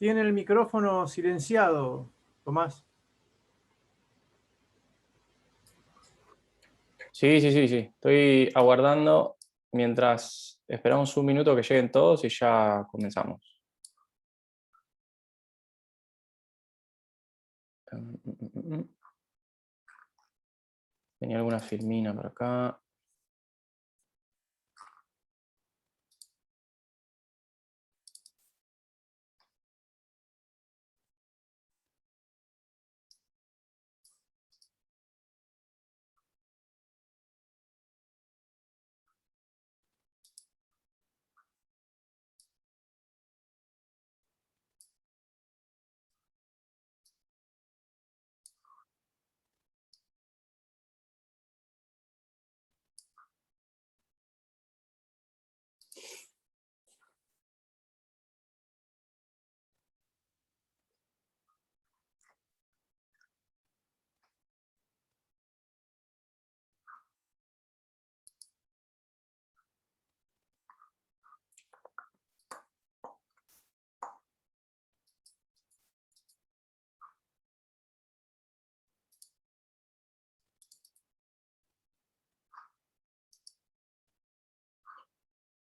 Tiene el micrófono silenciado, Tomás. Sí. Estoy aguardando mientras esperamos un minuto que lleguen todos y ya comenzamos. Tenía alguna filmina por acá.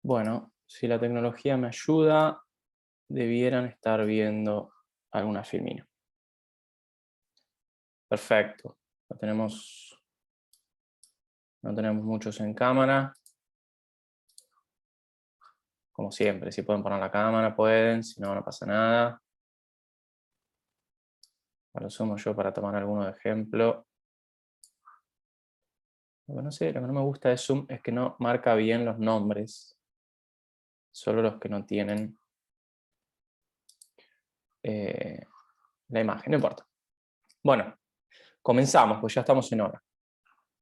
Bueno, si la tecnología me ayuda, debieran estar viendo alguna filmina. Perfecto. No tenemos muchos en cámara. Como siempre, si pueden poner la cámara, pueden. Si no, no pasa nada. Lo sumo yo para tomar alguno de ejemplo. Lo que no me gusta de Zoom es que no marca bien los nombres. Solo los que no tienen la imagen, no importa. Bueno, comenzamos, pues ya estamos en hora.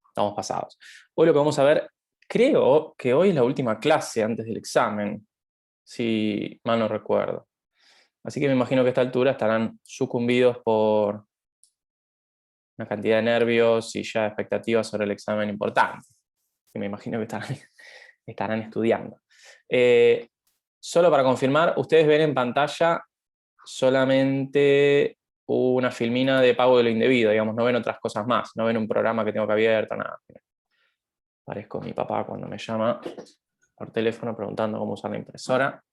Estamos pasados. Hoy lo que vamos a ver, creo que hoy es la última clase antes del examen, si mal no recuerdo. Así que me imagino que a esta altura estarán sucumbidos por una cantidad de nervios y ya expectativas sobre el examen importante. Que me imagino que estarán estudiando. Solo para confirmar, ustedes ven en pantalla solamente una filmina de pago de lo indebido, digamos, no ven otras cosas más, no ven un programa que tengo que abierto, nada. Parezco mi papá cuando me llama por teléfono preguntando cómo usar la impresora.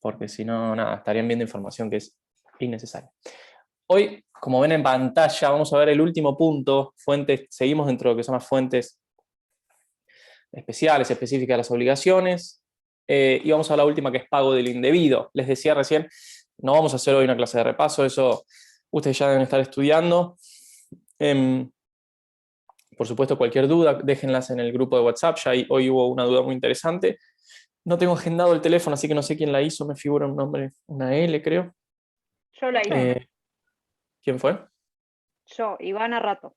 Porque si no, nada, estarían viendo información que es innecesaria. Hoy, como ven en pantalla, vamos a ver el último punto, fuentes, seguimos dentro de lo que son las fuentes especiales, específicas de las obligaciones, y vamos a la última que es pago del indebido. Les decía recién, no vamos a hacer hoy una clase de repaso, eso ustedes ya deben estar estudiando. Por supuesto, cualquier duda, déjenlas en el grupo de WhatsApp, hoy hubo una duda muy interesante. No tengo agendado el teléfono, así que no sé quién la hizo, me figura un nombre, una L creo. Yo la hice. ¿Quién fue? Yo, Ivana Rato.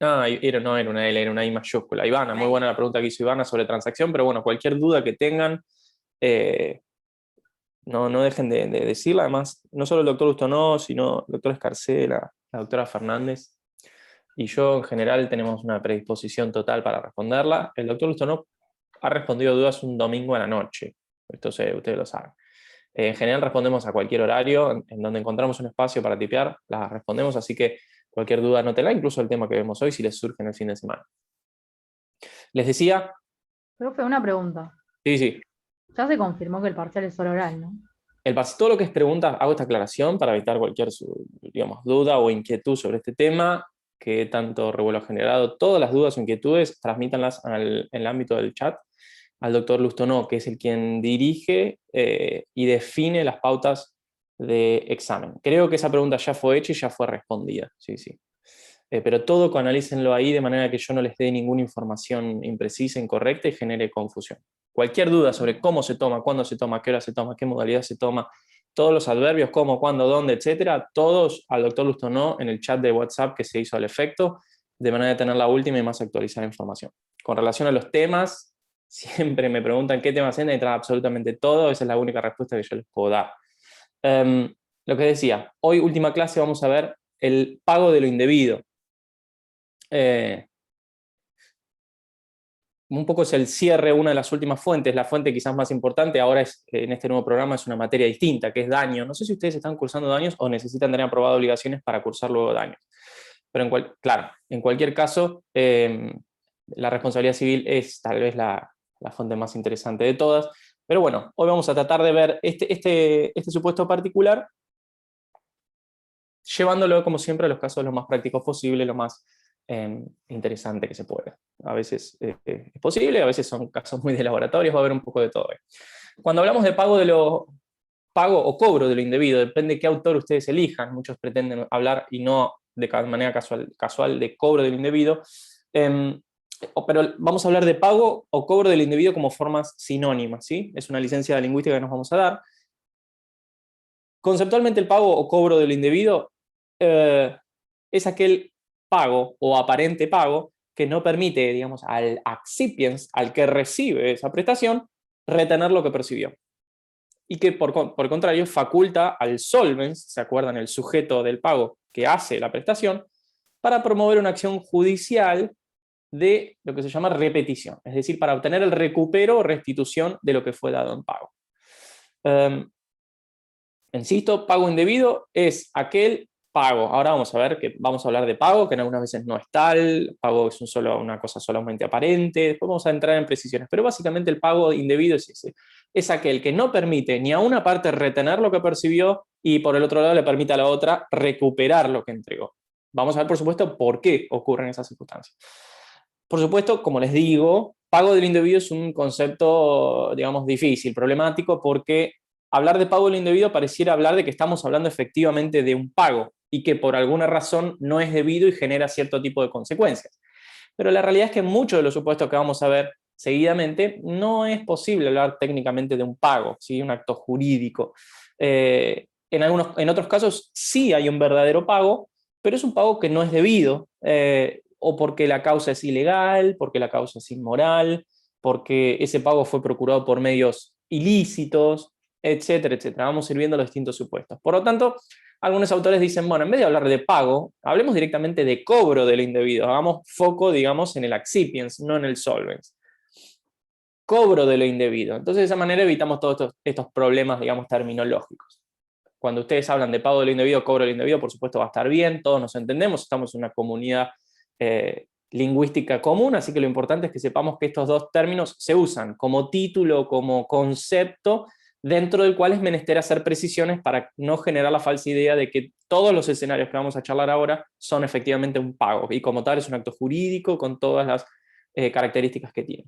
No era una L, era una I mayúscula. Ivana, muy buena la pregunta que hizo Ivana sobre transacción, pero bueno, cualquier duda que tengan, no dejen de decirla. Además, no solo el doctor Ustonó, sino el doctor Escarcela, la doctora Fernández y yo en general tenemos una predisposición total para responderla. El doctor Ustonó ha respondido dudas un domingo a la noche, entonces ustedes lo saben. En general respondemos a cualquier horario, en donde encontramos un espacio para tipear, las respondemos, así que cualquier duda anótela, incluso el tema que vemos hoy, si les surge en el fin de semana. Les decía... Profe, una pregunta. Sí. Ya se confirmó que el parcial es solo oral, ¿no? Todo lo que es preguntas, hago esta aclaración para evitar cualquier duda o inquietud sobre este tema, que tanto revuelo ha generado. Todas las dudas o inquietudes, transmítanlas en el ámbito del chat al doctor Lustonó, que es el quien dirige y define las pautas de examen. Creo que esa pregunta ya fue hecha y ya fue respondida. Sí. Pero todo analícenlo ahí de manera que yo no les dé ninguna información imprecisa, incorrecta y genere confusión. Cualquier duda sobre cómo se toma, cuándo se toma, qué hora se toma, qué modalidad se toma, todos los adverbios, cómo, cuándo, dónde, etcétera, todos al doctor Lustonó en el chat de WhatsApp que se hizo al efecto, de manera de tener la última y más actualizada información. Con relación a los temas, siempre me preguntan qué temas entran absolutamente todo, esa es la única respuesta que yo les puedo dar. Lo que decía, hoy última clase vamos a ver el pago de lo indebido. un poco es el cierre, una de las últimas fuentes, la fuente quizás más importante ahora es, en este nuevo programa es una materia distinta, que es daño. No sé si ustedes están cursando daños o necesitan tener aprobado obligaciones para cursar luego daños. Pero claro, en cualquier caso, la responsabilidad civil es tal vez la fuente más interesante de todas. Pero bueno, hoy vamos a tratar de ver este supuesto particular, llevándolo, como siempre, a los casos lo más prácticos posible, lo más interesante que se puede. A veces es posible, a veces son casos muy de laboratorios, va a haber un poco de todo. Cuando hablamos de pago o cobro de lo indebido, depende de qué autor ustedes elijan. Muchos pretenden hablar, y no de manera casual, de cobro de lo indebido. Pero vamos a hablar de pago o cobro de lo indebido como formas sinónimas, ¿sí? Es una licencia lingüística que nos vamos a dar. Conceptualmente, el pago o cobro de lo indebido es aquel pago o aparente pago que no permite, digamos, al accipiens, al que recibe esa prestación, retener lo que percibió. Y que, por contrario, faculta al solvens, ¿se acuerdan? El sujeto del pago que hace la prestación, para promover una acción judicial de lo que se llama repetición, es decir, para obtener el recupero o restitución de lo que fue dado en pago. Insisto, pago indebido es aquel pago. Ahora vamos a hablar de pago, que en algunas veces no es tal, pago es una cosa solamente aparente, después vamos a entrar en precisiones, pero básicamente el pago indebido es ese. Es aquel que no permite ni a una parte retener lo que percibió y por el otro lado le permite a la otra recuperar lo que entregó. Vamos a ver, por supuesto, por qué ocurren esas circunstancias. Por supuesto, como les digo, pago del indebido es un concepto, digamos, difícil, problemático, porque hablar de pago del indebido pareciera hablar de que estamos hablando efectivamente de un pago y que por alguna razón no es debido y genera cierto tipo de consecuencias. Pero la realidad es que en muchos de los supuestos que vamos a ver seguidamente no es posible hablar técnicamente de un pago, ¿sí? Un acto jurídico. En otros casos sí hay un verdadero pago, pero es un pago que no es debido, o porque la causa es ilegal, porque la causa es inmoral, porque ese pago fue procurado por medios ilícitos, etcétera, etcétera. Vamos a ir viendo los distintos supuestos. Por lo tanto, algunos autores dicen, bueno, en vez de hablar de pago, hablemos directamente de cobro de lo indebido. Hagamos foco, digamos, en el accipiens, no en el solvens. Cobro de lo indebido. Entonces, de esa manera evitamos todos estos problemas, digamos, terminológicos. Cuando ustedes hablan de pago de lo indebido, cobro de lo indebido, por supuesto va a estar bien, todos nos entendemos, estamos en una comunidad lingüística común, así que lo importante es que sepamos que estos dos términos se usan como título, como concepto, dentro del cual es menester hacer precisiones para no generar la falsa idea de que todos los escenarios que vamos a charlar ahora son efectivamente un pago, y como tal es un acto jurídico con todas las características que tiene.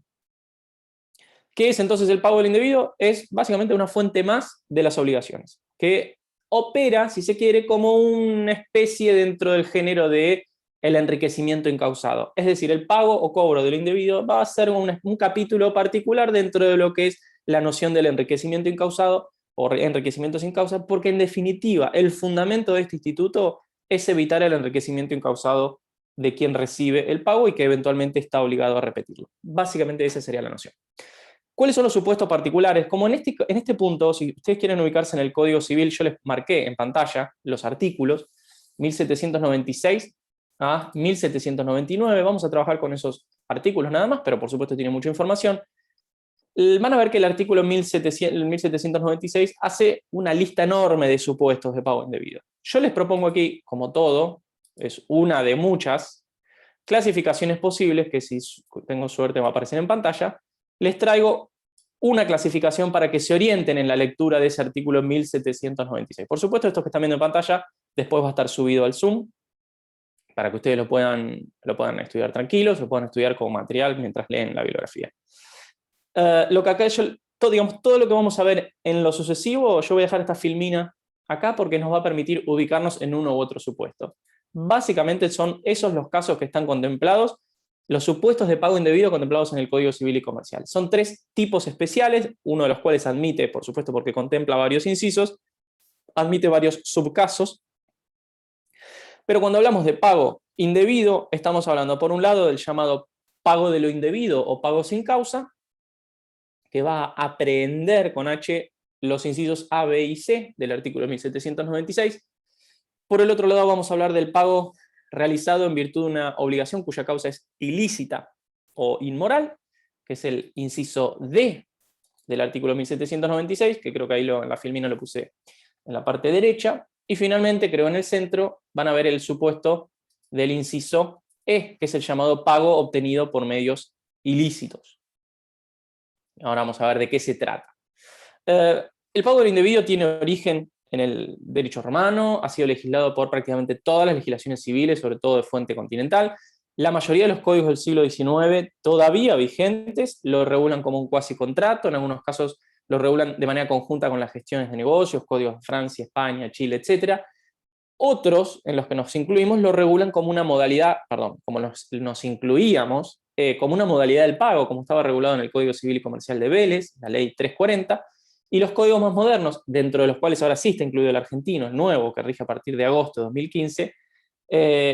¿Qué es entonces el pago del indebido? Es básicamente una fuente más de las obligaciones, que opera, si se quiere, como una especie dentro del género de el enriquecimiento incausado. Es decir, el pago o cobro de lo indebido va a ser un capítulo particular dentro de lo que es la noción del enriquecimiento incausado o enriquecimiento sin causa, porque en definitiva el fundamento de este instituto es evitar el enriquecimiento incausado de quien recibe el pago y que eventualmente está obligado a repetirlo. Básicamente esa sería la noción. ¿Cuáles son los supuestos particulares? Como en este punto, si ustedes quieren ubicarse en el Código Civil, yo les marqué en pantalla los artículos 1796 a 1799. Vamos a trabajar con esos artículos nada más, pero por supuesto tiene mucha información. Van a ver que el artículo 1796 hace una lista enorme de supuestos de pago indebido. Yo les propongo aquí, como todo, es una de muchas clasificaciones posibles, que si tengo suerte va a aparecer en pantalla. Les traigo una clasificación para que se orienten en la lectura de ese artículo 1796. Por supuesto, esto que están viendo en pantalla después va a estar subido al Zoom, para que ustedes lo puedan estudiar tranquilos, lo puedan estudiar como material mientras leen la bibliografía. Lo que acá todo lo que vamos a ver en lo sucesivo, yo voy a dejar esta filmina acá porque nos va a permitir ubicarnos en uno u otro supuesto. Básicamente son esos los casos que están contemplados, los supuestos de pago indebido contemplados en el Código Civil y Comercial. Son tres tipos especiales, uno de los cuales admite, por supuesto porque contempla varios incisos, admite varios subcasos. Pero cuando hablamos de pago indebido, estamos hablando por un lado del llamado pago de lo indebido o pago sin causa, que va a aprehender con H los incisos A, B y C del artículo 1796. Por el otro lado vamos a hablar del pago realizado en virtud de una obligación cuya causa es ilícita o inmoral, que es el inciso D del artículo 1796, que creo que ahí en la filmina lo puse en la parte derecha, y finalmente, creo en el centro, van a ver el supuesto del inciso E, que es el llamado pago obtenido por medios ilícitos. Ahora vamos a ver de qué se trata. El pago del indebido tiene origen en el derecho romano, ha sido legislado por prácticamente todas las legislaciones civiles, sobre todo de fuente continental. La mayoría de los códigos del siglo XIX todavía vigentes lo regulan como un cuasi contrato, en algunos casos lo regulan de manera conjunta con las gestiones de negocios, códigos de Francia, España, Chile, etc. Otros, en los que nos incluimos, lo regulan como una modalidad, como nos incluíamos, como una modalidad del pago, como estaba regulado en el Código Civil y Comercial de Vélez, la Ley 340, y los códigos más modernos, dentro de los cuales ahora sí está incluido el argentino, el nuevo, que rige a partir de agosto de 2015,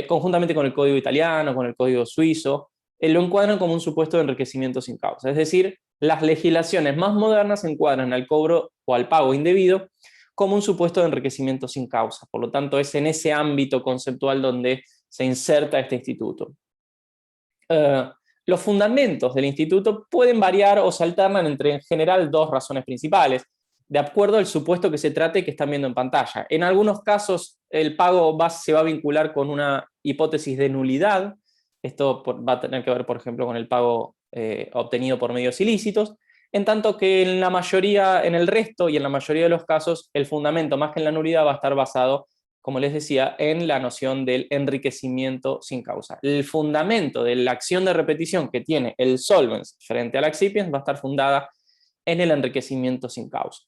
conjuntamente con el código italiano, con el código suizo, lo encuadran como un supuesto de enriquecimiento sin causa. Es decir, las legislaciones más modernas encuadran al cobro o al pago indebido como un supuesto de enriquecimiento sin causa. Por lo tanto, es en ese ámbito conceptual donde se inserta este instituto. Los fundamentos del instituto pueden variar o se alternan entre, en general, dos razones principales, de acuerdo al supuesto que se trate que están viendo en pantalla. En algunos casos, el pago se va a vincular con una hipótesis de nulidad. Esto va a tener que ver, por ejemplo, con el pago obtenido por medios ilícitos, en tanto que en el resto y en la mayoría de los casos, el fundamento, más que en la nulidad, va a estar basado, como les decía, en la noción del enriquecimiento sin causa. El fundamento de la acción de repetición que tiene el solvens frente al accipiens va a estar fundada en el enriquecimiento sin causa.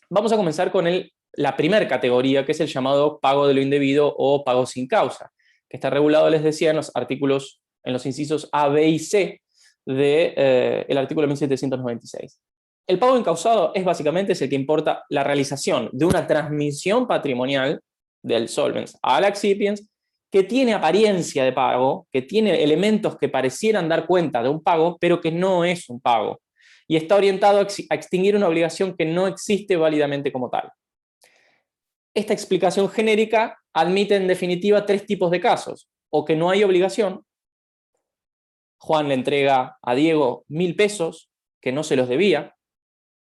Vamos a comenzar con la primera categoría, que es el llamado pago de lo indebido o pago sin causa, que está regulado, les decía, en los artículos, en los incisos A, B y C del artículo 1796. El pago incausado es básicamente el que importa la realización de una transmisión patrimonial del solvens al accipiens que tiene apariencia de pago, que tiene elementos que parecieran dar cuenta de un pago, pero que no es un pago, y está orientado a extinguir una obligación que no existe válidamente como tal. Esta explicación genérica admite en definitiva tres tipos de casos: o que no hay obligación, Juan le entrega a Diego 1.000 pesos que no se los debía,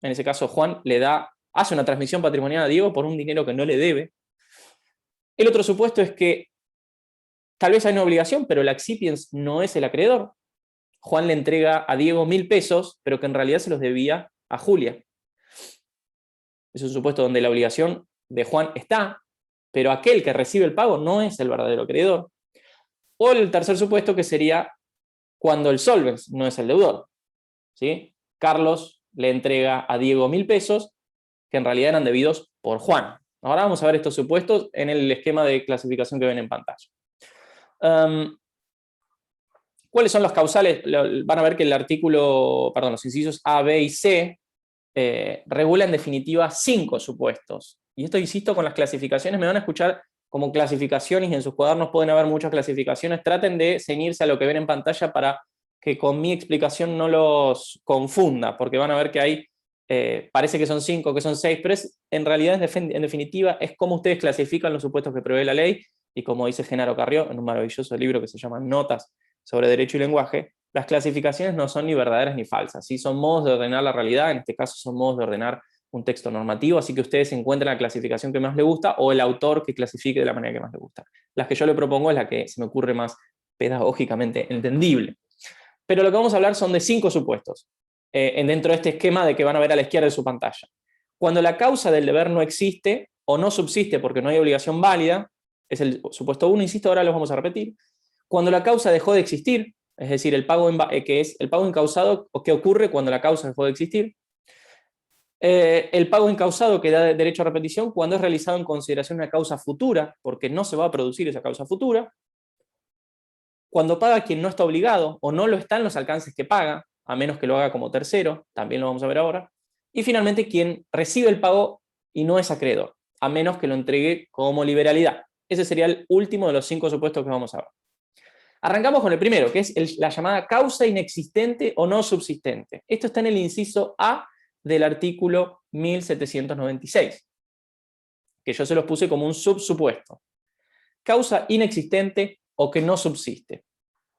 en ese caso Juan hace una transmisión patrimonial a Diego por un dinero que no le debe. El otro supuesto es que tal vez hay una obligación, pero el accipiens no es el acreedor. Juan le entrega a Diego 1.000 pesos, pero que en realidad se los debía a Julia. Es un supuesto donde la obligación de Juan está, pero aquel que recibe el pago no es el verdadero acreedor. O el tercer supuesto, que sería cuando el solvens no es el deudor, ¿sí? Carlos le entrega a Diego 1.000 pesos, que en realidad eran debidos por Juan. Ahora vamos a ver estos supuestos en el esquema de clasificación que ven en pantalla. ¿Cuáles son los causales? Van a ver que los incisos A, B y C regulan en definitiva 5 supuestos. Y esto, insisto, con las clasificaciones me van a escuchar como clasificaciones, y en sus cuadernos pueden haber muchas clasificaciones. Traten de ceñirse a lo que ven en pantalla para que con mi explicación no los confunda, porque van a ver que hay, parece que son 5, que son 6, pero en realidad, en definitiva, es como ustedes clasifican los supuestos que prevé la ley, y como dice Genaro Carrió en un maravilloso libro que se llama Notas sobre Derecho y Lenguaje, las clasificaciones no son ni verdaderas ni falsas, ¿sí? Son modos de ordenar la realidad, en este caso son modos de ordenar un texto normativo, así que ustedes encuentren la clasificación que más les gusta o el autor que clasifique de la manera que más les gusta. Las que yo le propongo es la que se me ocurre más pedagógicamente entendible. Pero lo que vamos a hablar son de 5 supuestos, dentro de este esquema de que van a ver a la izquierda de su pantalla. Cuando la causa del deber no existe o no subsiste porque no hay obligación válida, es el supuesto 1, insisto, ahora los vamos a repetir. Cuando la causa dejó de existir, es decir, el pago incausado, o qué ocurre cuando la causa dejó de existir. El pago incausado que da derecho a repetición cuando es realizado en consideración de una causa futura, porque no se va a producir esa causa futura. Cuando paga quien no está obligado, o no lo está en los alcances que paga, a menos que lo haga como tercero, también lo vamos a ver ahora. Y finalmente, quien recibe el pago y no es acreedor, a menos que lo entregue como liberalidad. Ese sería el último de los 5 supuestos que vamos a ver. Arrancamos con el primero, que es la llamada causa inexistente o no subsistente. Esto está en el inciso A del artículo 1796, que yo se los puse como un subsupuesto. Causa inexistente o que no subsiste.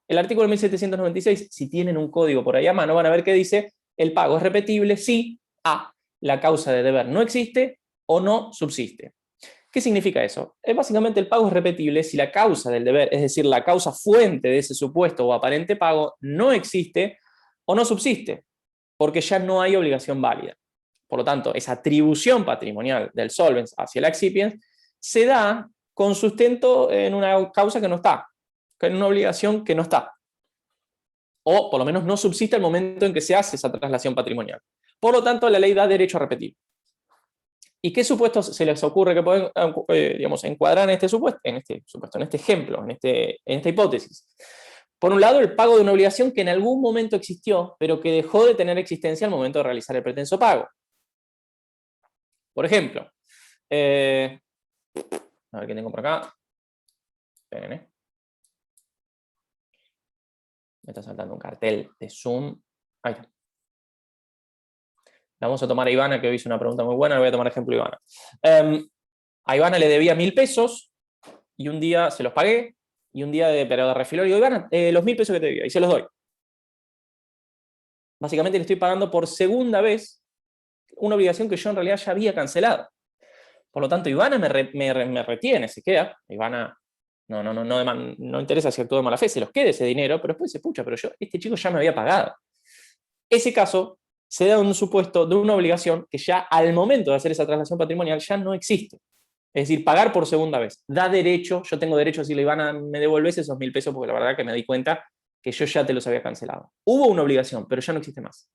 El artículo 1796, si tienen un código por ahí a mano, van a ver que dice, el pago es repetible si A, la causa de deber no existe o no subsiste. ¿Qué significa eso? Básicamente el pago es repetible si la causa del deber, es decir, la causa fuente de ese supuesto o aparente pago, no existe o no subsiste, porque ya no hay obligación válida. Por lo tanto, esa atribución patrimonial del solvens hacia el excipiens se da con sustento en una causa que no está, en una obligación que no está. O por lo menos no subsiste al momento en que se hace esa traslación patrimonial. Por lo tanto, la ley da derecho a repetir. ¿Y qué supuestos se les ocurre que pueden digamos, encuadrar en este supuesto, en este ejemplo, en esta hipótesis? Por un lado, el pago de una obligación que en algún momento existió, pero que dejó de tener existencia al momento de realizar el pretenso pago. Por ejemplo, a ver qué tengo por acá. Esperen, me está saltando un cartel de Zoom. Ahí está. Vamos a tomar a Ivana, que hoy hizo una pregunta muy buena. Le voy a tomar ejemplo a Ivana. A Ivana le debía 1.000 pesos y un día se los pagué y un día de periodo de refilón. Y digo, Ivana, los 1.000 pesos que te debía y se los doy. Básicamente le estoy pagando por segunda vez una obligación que yo en realidad ya había cancelado. Por lo tanto, Ivana me retiene, se queda. Ivana no interesa si actúa de mala fe, se los quede ese dinero, pero después se pucha, pero este chico ya me había pagado. Ese caso se da un supuesto de una obligación que ya al momento de hacer esa traslación patrimonial ya no existe. Es decir, pagar por segunda vez. Da derecho, yo tengo derecho a decirle, Ivana, me devolves esos 1.000 pesos porque la verdad que me di cuenta que yo ya te los había cancelado. Hubo una obligación, pero ya no existe más.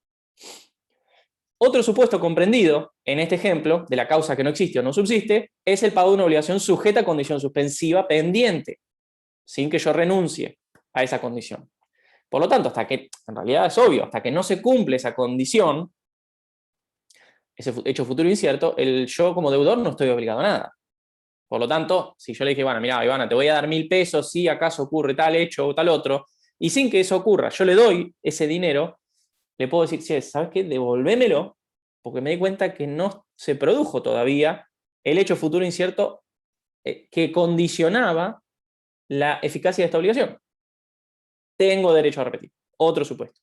Otro supuesto comprendido en este ejemplo, de la causa que no existe o no subsiste, es el pago de una obligación sujeta a condición suspensiva pendiente, sin que yo renuncie a esa condición. Por lo tanto, hasta que, en realidad es obvio, hasta que no se cumple esa condición, ese hecho futuro incierto, yo como deudor no estoy obligado a nada. Por lo tanto, si yo le dije, bueno, mira, Ivana, te voy a dar 1.000 pesos si acaso ocurre tal hecho o tal otro, y sin que eso ocurra, yo le doy ese dinero, le puedo decir, sí, ¿sabes qué? Devolvémelo, porque me di cuenta que no se produjo todavía el hecho futuro incierto que condicionaba la eficacia de esta obligación. Tengo derecho a repetir. Otro supuesto.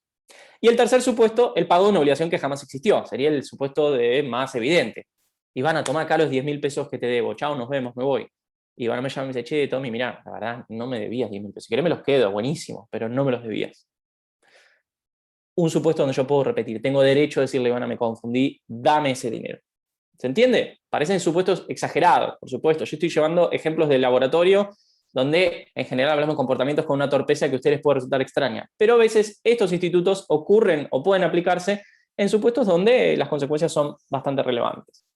Y el tercer supuesto, el pago de una obligación que jamás existió. Sería el supuesto más evidente. Ivana, toma acá los 10.000 pesos que te debo. Chao, nos vemos, me voy. Ivana me llama y me dice, che, Tommy, mirá, la verdad, no me debías 10.000 pesos. Si querés me los quedo, buenísimo, pero no me los debías. Un supuesto donde yo puedo repetir. Tengo derecho a decirle, Ivana, me confundí, dame ese dinero. ¿Se entiende? Parecen supuestos exagerados, por supuesto. Yo estoy llevando ejemplos del laboratorio donde en general hablamos de comportamientos con una torpeza que a ustedes puede resultar extraña. Pero a veces estos institutos ocurren o pueden aplicarse en supuestos donde las consecuencias son bastante relevantes.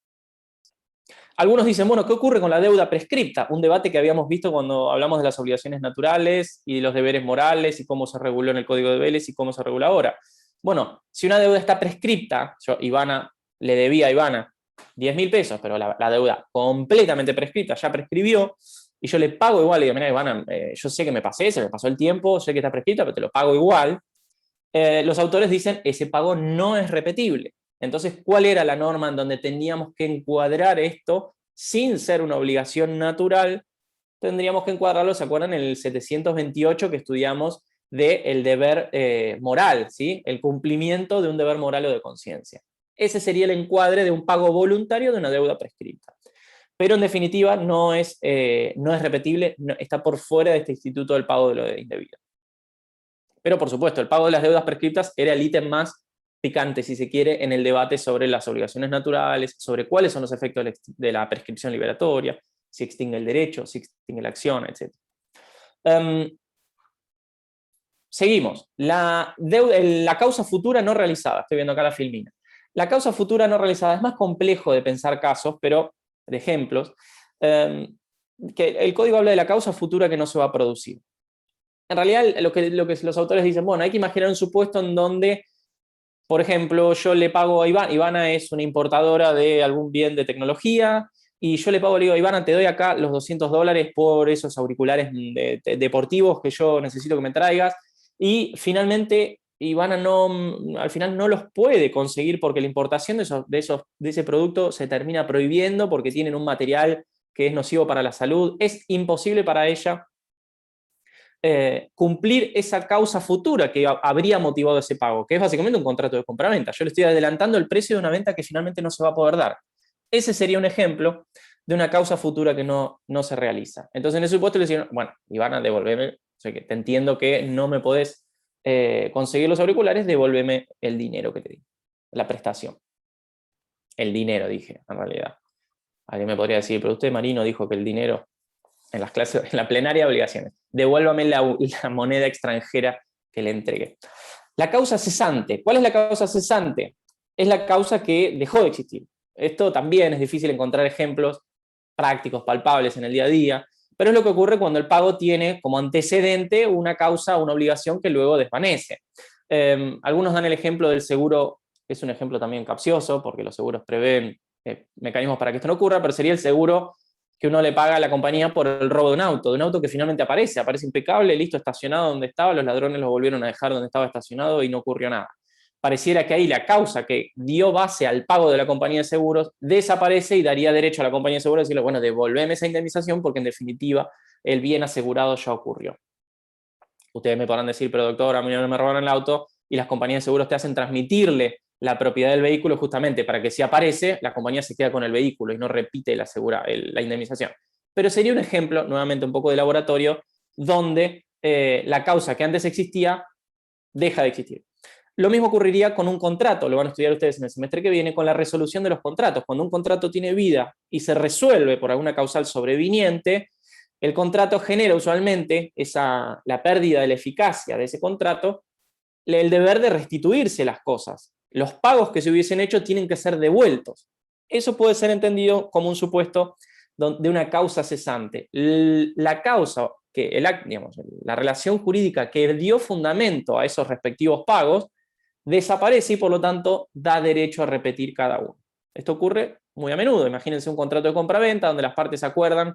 Algunos dicen, bueno, ¿qué ocurre con la deuda prescripta? Un debate que habíamos visto cuando hablamos de las obligaciones naturales y de los deberes morales y cómo se reguló en el Código de Vélez y cómo se regula ahora. Bueno, si una deuda está prescripta, Ivana le debía a Ivana 10.000 pesos, pero la deuda completamente prescripta, ya prescribió, y yo le pago igual, y digo, mira, Ivana, yo sé que me pasé, se me pasó el tiempo, sé que está prescrita, pero te lo pago igual. Los autores dicen, ese pago no es repetible. Entonces, ¿cuál era la norma en donde teníamos que encuadrar esto sin ser una obligación natural? Tendríamos que encuadrarlo, ¿se acuerdan? En el 728 que estudiamos del deber moral, ¿sí? El cumplimiento de un deber moral o de conciencia. Ese sería el encuadre de un pago voluntario de una deuda prescrita. Pero en definitiva no es repetible, está por fuera de este instituto del pago de lo indebido. Pero por supuesto, el pago de las deudas prescriptas era el ítem más picante, si se quiere, en el debate sobre las obligaciones naturales, sobre cuáles son los efectos de la prescripción liberatoria, si extingue el derecho, si extingue la acción, etc. Seguimos. La causa futura no realizada. Estoy viendo acá la filmina. La causa futura no realizada es más complejo de pensar casos, pero de ejemplos, que el código habla de la causa futura que no se va a producir. En realidad, lo que los autores dicen, bueno, hay que imaginar un supuesto en donde, por ejemplo, yo le pago a Ivana, Ivana es una importadora de algún bien de tecnología, y yo le pago, le digo, Ivana, te doy acá los $200 por esos auriculares deportivos que yo necesito que me traigas, y finalmente Ivana al final no los puede conseguir porque la importación de ese producto se termina prohibiendo porque tienen un material que es nocivo para la salud. Es imposible para ella cumplir esa causa futura que habría motivado ese pago, que es básicamente un contrato de compraventa. Yo le estoy adelantando el precio de una venta que finalmente no se va a poder dar. Ese sería un ejemplo de una causa futura que no se realiza. Entonces, en ese supuesto le decían, bueno, Ivana, devolveme, o sea, que te entiendo que no me podés conseguir los auriculares, devuélveme el dinero que te di, la prestación. El dinero, dije, en realidad. Alguien me podría decir, pero usted, Marino, dijo que el dinero, en las clases, en la plenaria de obligaciones, devuélvame la moneda extranjera que le entregué. La causa cesante. ¿Cuál es la causa cesante? Es la causa que dejó de existir. Esto también es difícil encontrar ejemplos prácticos, palpables en el día a día, pero es lo que ocurre cuando el pago tiene como antecedente una causa, una obligación que luego desvanece. Algunos dan el ejemplo del seguro, que es un ejemplo también capcioso, porque los seguros prevén mecanismos para que esto no ocurra, pero sería el seguro que uno le paga a la compañía por el robo de un auto que finalmente aparece impecable, listo, estacionado donde estaba, los ladrones lo volvieron a dejar donde estaba estacionado y no ocurrió nada. Pareciera que ahí la causa que dio base al pago de la compañía de seguros desaparece y daría derecho a la compañía de seguros a decirle, bueno, devolveme esa indemnización porque en definitiva el bien asegurado ya ocurrió. Ustedes me podrán decir, pero doctor, a mí no me robaron el auto, y las compañías de seguros te hacen transmitirle la propiedad del vehículo justamente para que si aparece, la compañía se queda con el vehículo y no repite la indemnización. Pero sería un ejemplo, nuevamente un poco de laboratorio, donde la causa que antes existía deja de existir. Lo mismo ocurriría con un contrato, lo van a estudiar ustedes en el semestre que viene, con la resolución de los contratos. Cuando un contrato tiene vida y se resuelve por alguna causal sobreviniente, el contrato genera usualmente la pérdida de la eficacia de ese contrato, el deber de restituirse las cosas. Los pagos que se hubiesen hecho tienen que ser devueltos. Eso puede ser entendido como un supuesto de una causa cesante. La causa, la relación jurídica que dio fundamento a esos respectivos pagos, desaparece y por lo tanto da derecho a repetir cada uno. Esto ocurre muy a menudo. Imagínense un contrato de compraventa donde las partes acuerdan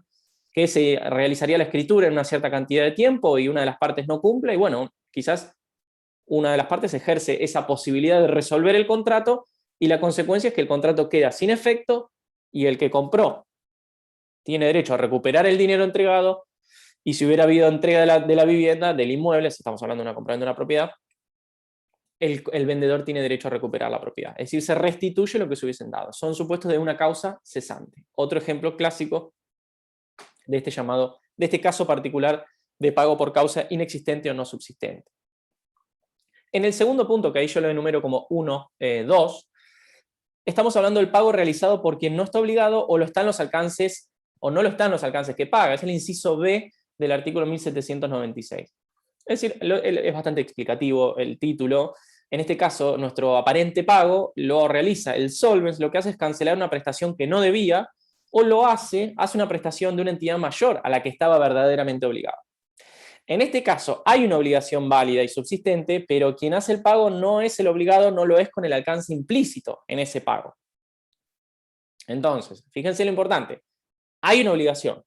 que se realizaría la escritura en una cierta cantidad de tiempo y una de las partes no cumple, y bueno, quizás una de las partes ejerce esa posibilidad de resolver el contrato y la consecuencia es que el contrato queda sin efecto y el que compró tiene derecho a recuperar el dinero entregado, y si hubiera habido entrega de la vivienda, del inmueble, si estamos hablando de una compraventa de una propiedad, el vendedor tiene derecho a recuperar la propiedad. Es decir, se restituye lo que se hubiesen dado. Son supuestos de una causa cesante. Otro ejemplo clásico de este caso particular de pago por causa inexistente o no subsistente. En el segundo punto, que ahí yo lo enumero como 1, 2, estamos hablando del pago realizado por quien no está obligado o lo está en los alcances, o no lo está en los alcances que paga. Es el inciso B del artículo 1796. Es decir, es bastante explicativo el título. En este caso, nuestro aparente pago lo realiza el solvens, lo que hace es cancelar una prestación que no debía, o lo hace una prestación de una entidad mayor a la que estaba verdaderamente obligado. En este caso, hay una obligación válida y subsistente, pero quien hace el pago no es el obligado, no lo es con el alcance implícito en ese pago. Entonces, fíjense lo importante. Hay una obligación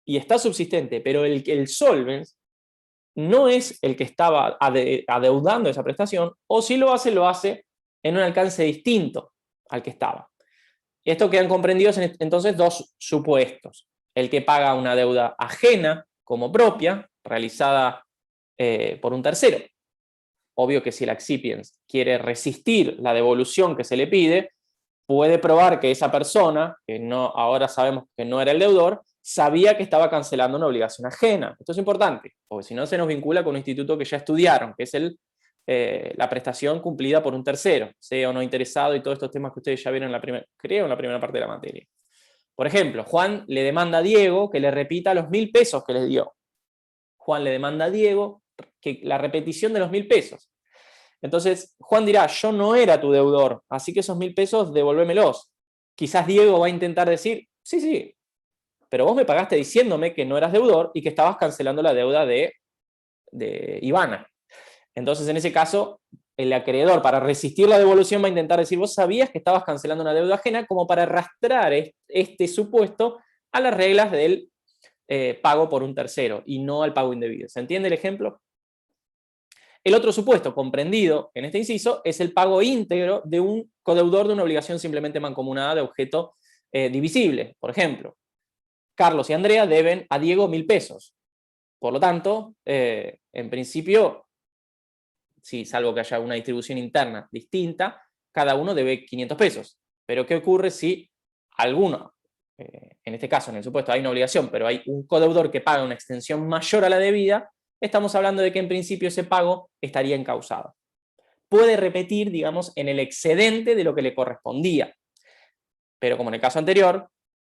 y está subsistente, pero el solvens no es el que estaba adeudando esa prestación, o si lo hace en un alcance distinto al que estaba. Esto quedan comprendidos entonces dos supuestos. El que paga una deuda ajena como propia, realizada por un tercero. Obvio que si el accipiens quiere resistir la devolución que se le pide, puede probar que esa persona, que ahora sabemos que no era el deudor, sabía que estaba cancelando una obligación ajena. Esto es importante, porque si no se nos vincula con un instituto que ya estudiaron, que es la prestación cumplida por un tercero, sea o no interesado, y todos estos temas que ustedes ya vieron en la primera parte de la materia. Por ejemplo, Juan le demanda a Diego que le repita los 1.000 pesos que les dio. Juan le demanda a Diego que la repetición de los 1.000 pesos. Entonces, Juan dirá, yo no era tu deudor, así que esos 1.000 pesos devolvémelos. Quizás Diego va a intentar decir, sí, pero vos me pagaste diciéndome que no eras deudor y que estabas cancelando la deuda de Ivana. Entonces, en ese caso, el acreedor, para resistir la devolución, va a intentar decir, vos sabías que estabas cancelando una deuda ajena, como para arrastrar este supuesto a las reglas del pago por un tercero y no al pago indebido. ¿Se entiende el ejemplo? El otro supuesto comprendido en este inciso es el pago íntegro de un codeudor de una obligación simplemente mancomunada de objeto divisible. Por ejemplo, Carlos y Andrea deben a Diego 1.000 pesos. Por lo tanto, en principio, sí, salvo que haya una distribución interna distinta, cada uno debe 500 pesos. Pero ¿qué ocurre si alguno, en este caso, en el supuesto, hay una obligación, pero hay un codeudor que paga una extensión mayor a la debida? Estamos hablando de que en principio ese pago estaría encausado. Puede repetir, digamos, en el excedente de lo que le correspondía. Pero como en el caso anterior,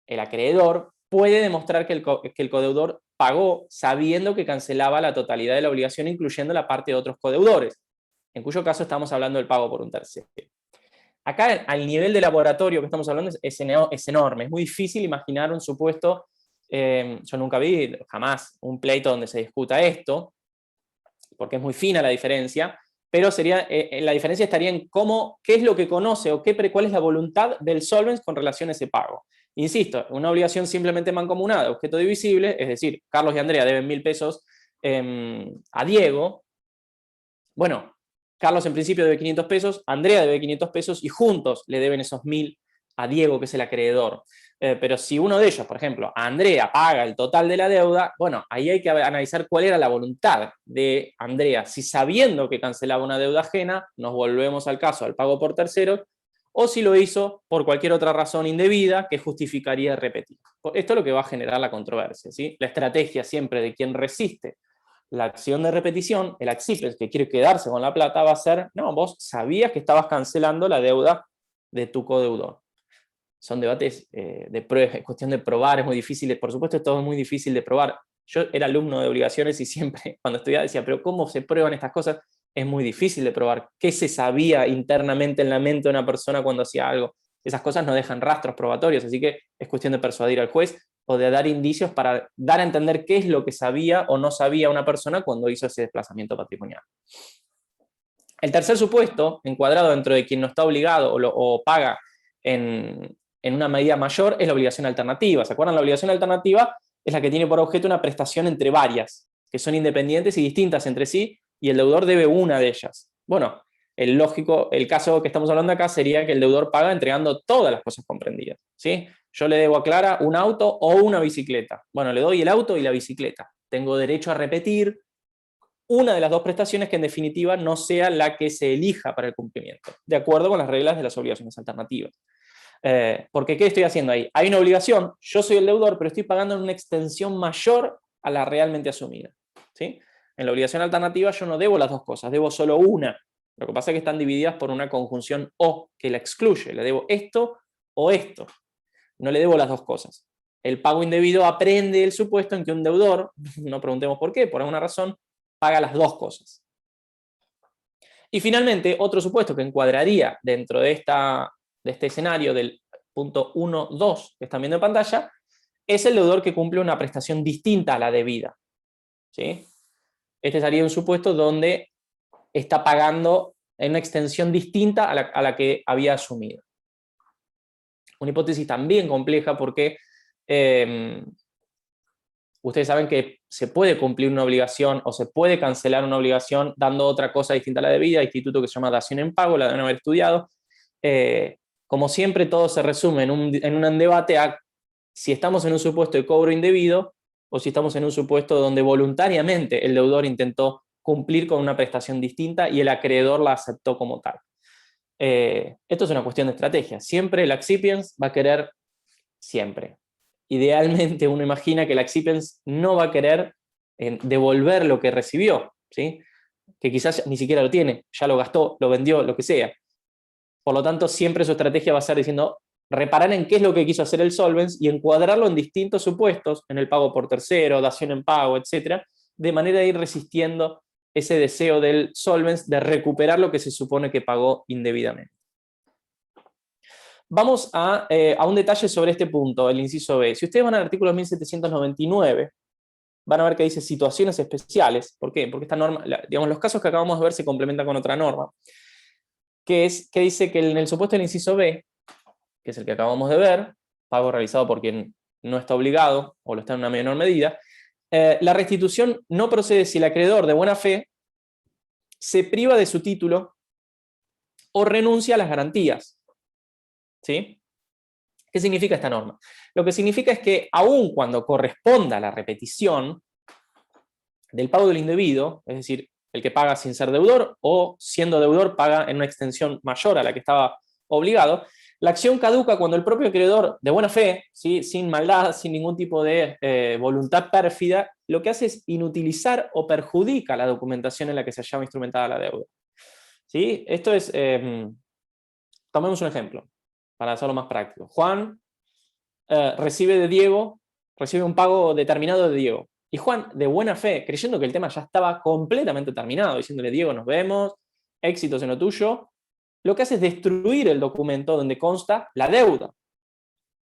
el acreedor puede demostrar que el codeudor pagó sabiendo que cancelaba la totalidad de la obligación, incluyendo la parte de otros codeudores, en cuyo caso estamos hablando del pago por un tercero. Acá, al nivel de laboratorio que estamos hablando, es enorme. Es muy difícil imaginar un supuesto. Yo nunca vi, jamás, un pleito donde se discuta esto, porque es muy fina la diferencia, pero la diferencia estaría en qué es lo que conoce o cuál es la voluntad del solvens con relación a ese pago. Insisto, una obligación simplemente mancomunada, objeto divisible, es decir, Carlos y Andrea deben 1.000 pesos a Diego. Bueno, Carlos en principio debe 500 pesos, Andrea debe 500 pesos y juntos le deben esos 1.000 a Diego, que es el acreedor. Pero si uno de ellos, por ejemplo, Andrea paga el total de la deuda, bueno, ahí hay que analizar cuál era la voluntad de Andrea. Si sabiendo que cancelaba una deuda ajena, nos volvemos al caso del pago por terceros, o si lo hizo por cualquier otra razón indebida que justificaría repetir. Esto es lo que va a generar la controversia, ¿sí? La estrategia siempre de quien resiste la acción de repetición, el accipiens que quiere quedarse con la plata, va a ser, no, vos sabías que estabas cancelando la deuda de tu codeudor. Son debates de pruebas, es cuestión de probar, es muy difícil, por supuesto todo es muy difícil de probar. Yo era alumno de obligaciones y siempre cuando estudiaba decía, pero ¿cómo se prueban estas cosas? Es muy difícil de probar. ¿Qué se sabía internamente en la mente de una persona cuando hacía algo? Esas cosas no dejan rastros probatorios, así que es cuestión de persuadir al juez o de dar indicios para dar a entender qué es lo que sabía o no sabía una persona cuando hizo ese desplazamiento patrimonial. El tercer supuesto, encuadrado dentro de quien no está obligado o paga en una medida mayor, es la obligación alternativa. ¿Se acuerdan? La obligación alternativa es la que tiene por objeto una prestación entre varias, que son independientes y distintas entre sí, y el deudor debe una de ellas. Bueno, el caso que estamos hablando acá sería que el deudor paga entregando todas las cosas comprendidas, ¿sí? Yo le debo a Clara un auto o una bicicleta. Bueno, le doy el auto y la bicicleta. Tengo derecho a repetir una de las dos prestaciones que en definitiva no sea la que se elija para el cumplimiento, de acuerdo con las reglas de las obligaciones alternativas. Porque ¿qué estoy haciendo ahí? Hay una obligación, yo soy el deudor, pero estoy pagando en una extensión mayor a la realmente asumida, ¿sí? En la obligación alternativa yo no debo las dos cosas, debo solo una. Lo que pasa es que están divididas por una conjunción o que la excluye. Le debo esto o esto. No le debo las dos cosas. El pago indebido aprende el supuesto en que un deudor, no preguntemos por qué, por alguna razón, paga las dos cosas. Y finalmente, otro supuesto que encuadraría dentro de este escenario del punto 1.2 que están viendo en pantalla, es el deudor que cumple una prestación distinta a la debida, ¿sí? Este sería un supuesto donde está pagando en una extensión distinta a la que había asumido. Una hipótesis también compleja porque ustedes saben que se puede cumplir una obligación o se puede cancelar una obligación dando otra cosa distinta a la debida, instituto que se llama dación en pago, la deben haber estudiado. Como siempre, todo se resume en un debate a si estamos en un supuesto de cobro indebido o si estamos en un supuesto donde voluntariamente el deudor intentó cumplir con una prestación distinta y el acreedor la aceptó como tal. Esto es una cuestión de estrategia. Siempre el accipiens va a querer, siempre. Idealmente uno imagina que el accipiens no va a querer devolver lo que recibió, ¿sí? Que quizás ni siquiera lo tiene, ya lo gastó, lo vendió, lo que sea. Por lo tanto, siempre su estrategia va a ser diciendo, reparar en qué es lo que quiso hacer el solvens y encuadrarlo en distintos supuestos, en el pago por tercero, dación en pago, etc., de manera de ir resistiendo ese deseo del solvens de recuperar lo que se supone que pagó indebidamente. Vamos a un detalle sobre este punto, el inciso B. Si ustedes van al artículo 1799, van a ver que dice situaciones especiales. ¿Por qué? Porque esta norma, digamos, los casos que acabamos de ver se complementan con otra norma, que dice que en el supuesto del inciso B, que es el que acabamos de ver, pago realizado por quien no está obligado o lo está en una menor medida, la restitución no procede si el acreedor de buena fe se priva de su título o renuncia a las garantías. ¿Sí? ¿Qué significa esta norma? Lo que significa es que aun cuando corresponda la repetición, del pago del indebido, es decir, el que paga sin ser deudor o siendo deudor paga en una extensión mayor a la que estaba obligado, la acción caduca cuando el propio acreedor, de buena fe, ¿sí?, sin maldad, sin ningún tipo de voluntad pérfida, lo que hace es inutilizar o perjudica la documentación en la que se hallaba instrumentada la deuda. ¿Sí? Esto es, tomemos un ejemplo, para hacerlo más práctico. Juan recibe de Diego, recibe un pago determinado de Diego. Y Juan, de buena fe, creyendo que el tema ya estaba completamente terminado, diciéndole, Diego, nos vemos, éxitos en lo tuyo, lo que hace es destruir el documento donde consta la deuda.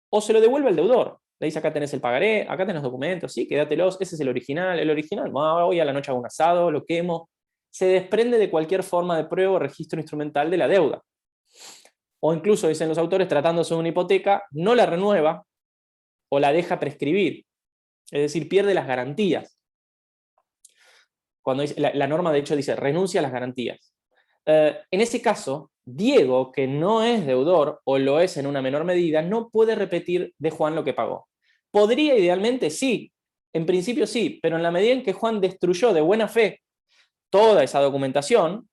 O se lo devuelve al deudor. Le dice, acá tenés el pagaré, acá tenés los documentos, sí, quédatelos, ese es el original, hoy a la noche hago un asado, lo quemo. Se desprende de cualquier forma de prueba o registro instrumental de la deuda. O incluso, dicen los autores, tratándose de una hipoteca, no la renueva o la deja prescribir. Es decir, pierde las garantías. Cuando dice, la norma de hecho dice, renuncia a las garantías. En ese caso, Diego, que no es deudor, o lo es en una menor medida, no puede repetir de Juan lo que pagó. Podría idealmente, sí, en principio sí, pero en la medida en que Juan destruyó de buena fe toda esa documentación,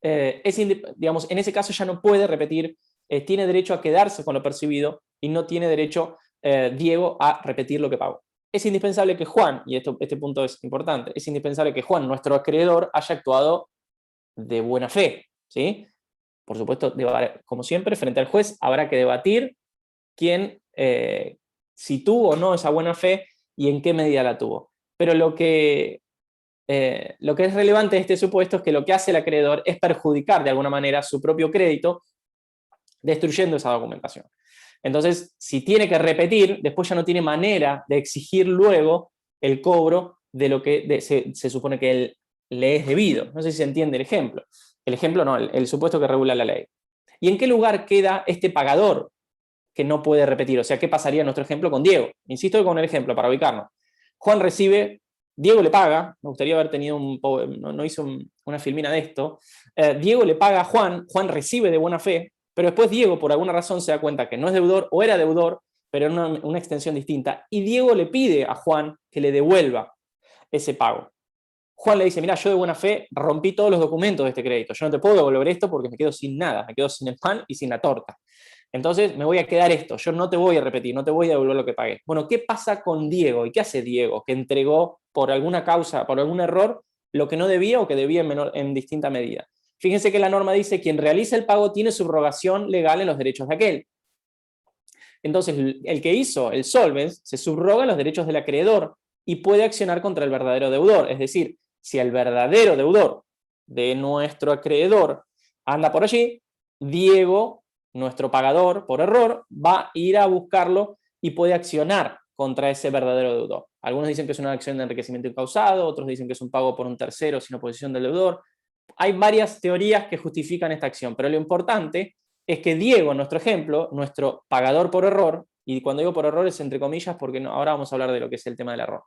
digamos, en ese caso ya no puede repetir, tiene derecho a quedarse con lo percibido y no tiene derecho Diego a repetir lo que pagó. Es indispensable que Juan, y este punto es importante, es indispensable que Juan, nuestro acreedor, haya actuado de buena fe, ¿sí? Por supuesto, como siempre, frente al juez habrá que debatir quién, si tuvo o no esa buena fe y en qué medida la tuvo. Pero lo que es relevante de este supuesto es que lo que hace el acreedor es perjudicar de alguna manera su propio crédito destruyendo esa documentación. Entonces, si tiene que repetir, después ya no tiene manera de exigir luego el cobro de lo que se supone que él le es debido. No sé si se entiende el ejemplo. El ejemplo no, el supuesto que regula la ley. ¿Y en qué lugar queda este pagador que no puede repetir? O sea, ¿qué pasaría en nuestro ejemplo con Diego? Insisto con el ejemplo, para ubicarnos. Juan recibe, Diego le paga, me gustaría haber tenido no hice una filmina de esto, Diego le paga a Juan, Juan recibe de buena fe, pero después Diego por alguna razón se da cuenta que no es deudor o era deudor, pero en una extensión distinta, y Diego le pide a Juan que le devuelva ese pago. Juan le dice, mira, yo de buena fe rompí todos los documentos de este crédito, yo no te puedo devolver esto porque me quedo sin nada, me quedo sin el pan y sin la torta. Entonces me voy a quedar esto, yo no te voy a repetir, no te voy a devolver lo que pagué. Bueno, ¿qué pasa con Diego? ¿Y qué hace Diego? Que entregó por alguna causa, por algún error, lo que no debía o que debía en distinta medida. Fíjense que la norma dice, quien realiza el pago tiene subrogación legal en los derechos de aquel. Entonces, el que hizo el solvens se subroga en los derechos del acreedor y puede accionar contra el verdadero deudor. Es decir, si el verdadero deudor de nuestro acreedor anda por allí, Diego, nuestro pagador, por error, va a ir a buscarlo y puede accionar contra ese verdadero deudor. Algunos dicen que es una acción de enriquecimiento incausado, otros dicen que es un pago por un tercero sin oposición del deudor. Hay varias teorías que justifican esta acción, pero lo importante es que Diego, en nuestro ejemplo, nuestro pagador por error, y cuando digo por error es entre comillas porque ahora vamos a hablar de lo que es el tema del error,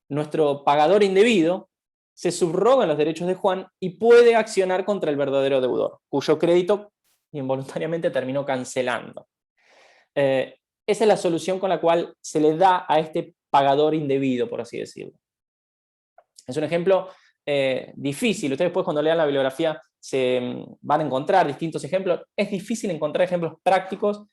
nuestro pagador indebido se subroga en los derechos de Juan y puede accionar contra el verdadero deudor, cuyo crédito involuntariamente terminó cancelando. Esa es la solución con la cual se le da a este pagador indebido, por así decirlo. Es un ejemplo difícil. Ustedes después cuando lean la bibliografía se van a encontrar distintos ejemplos. Es difícil encontrar ejemplos prácticos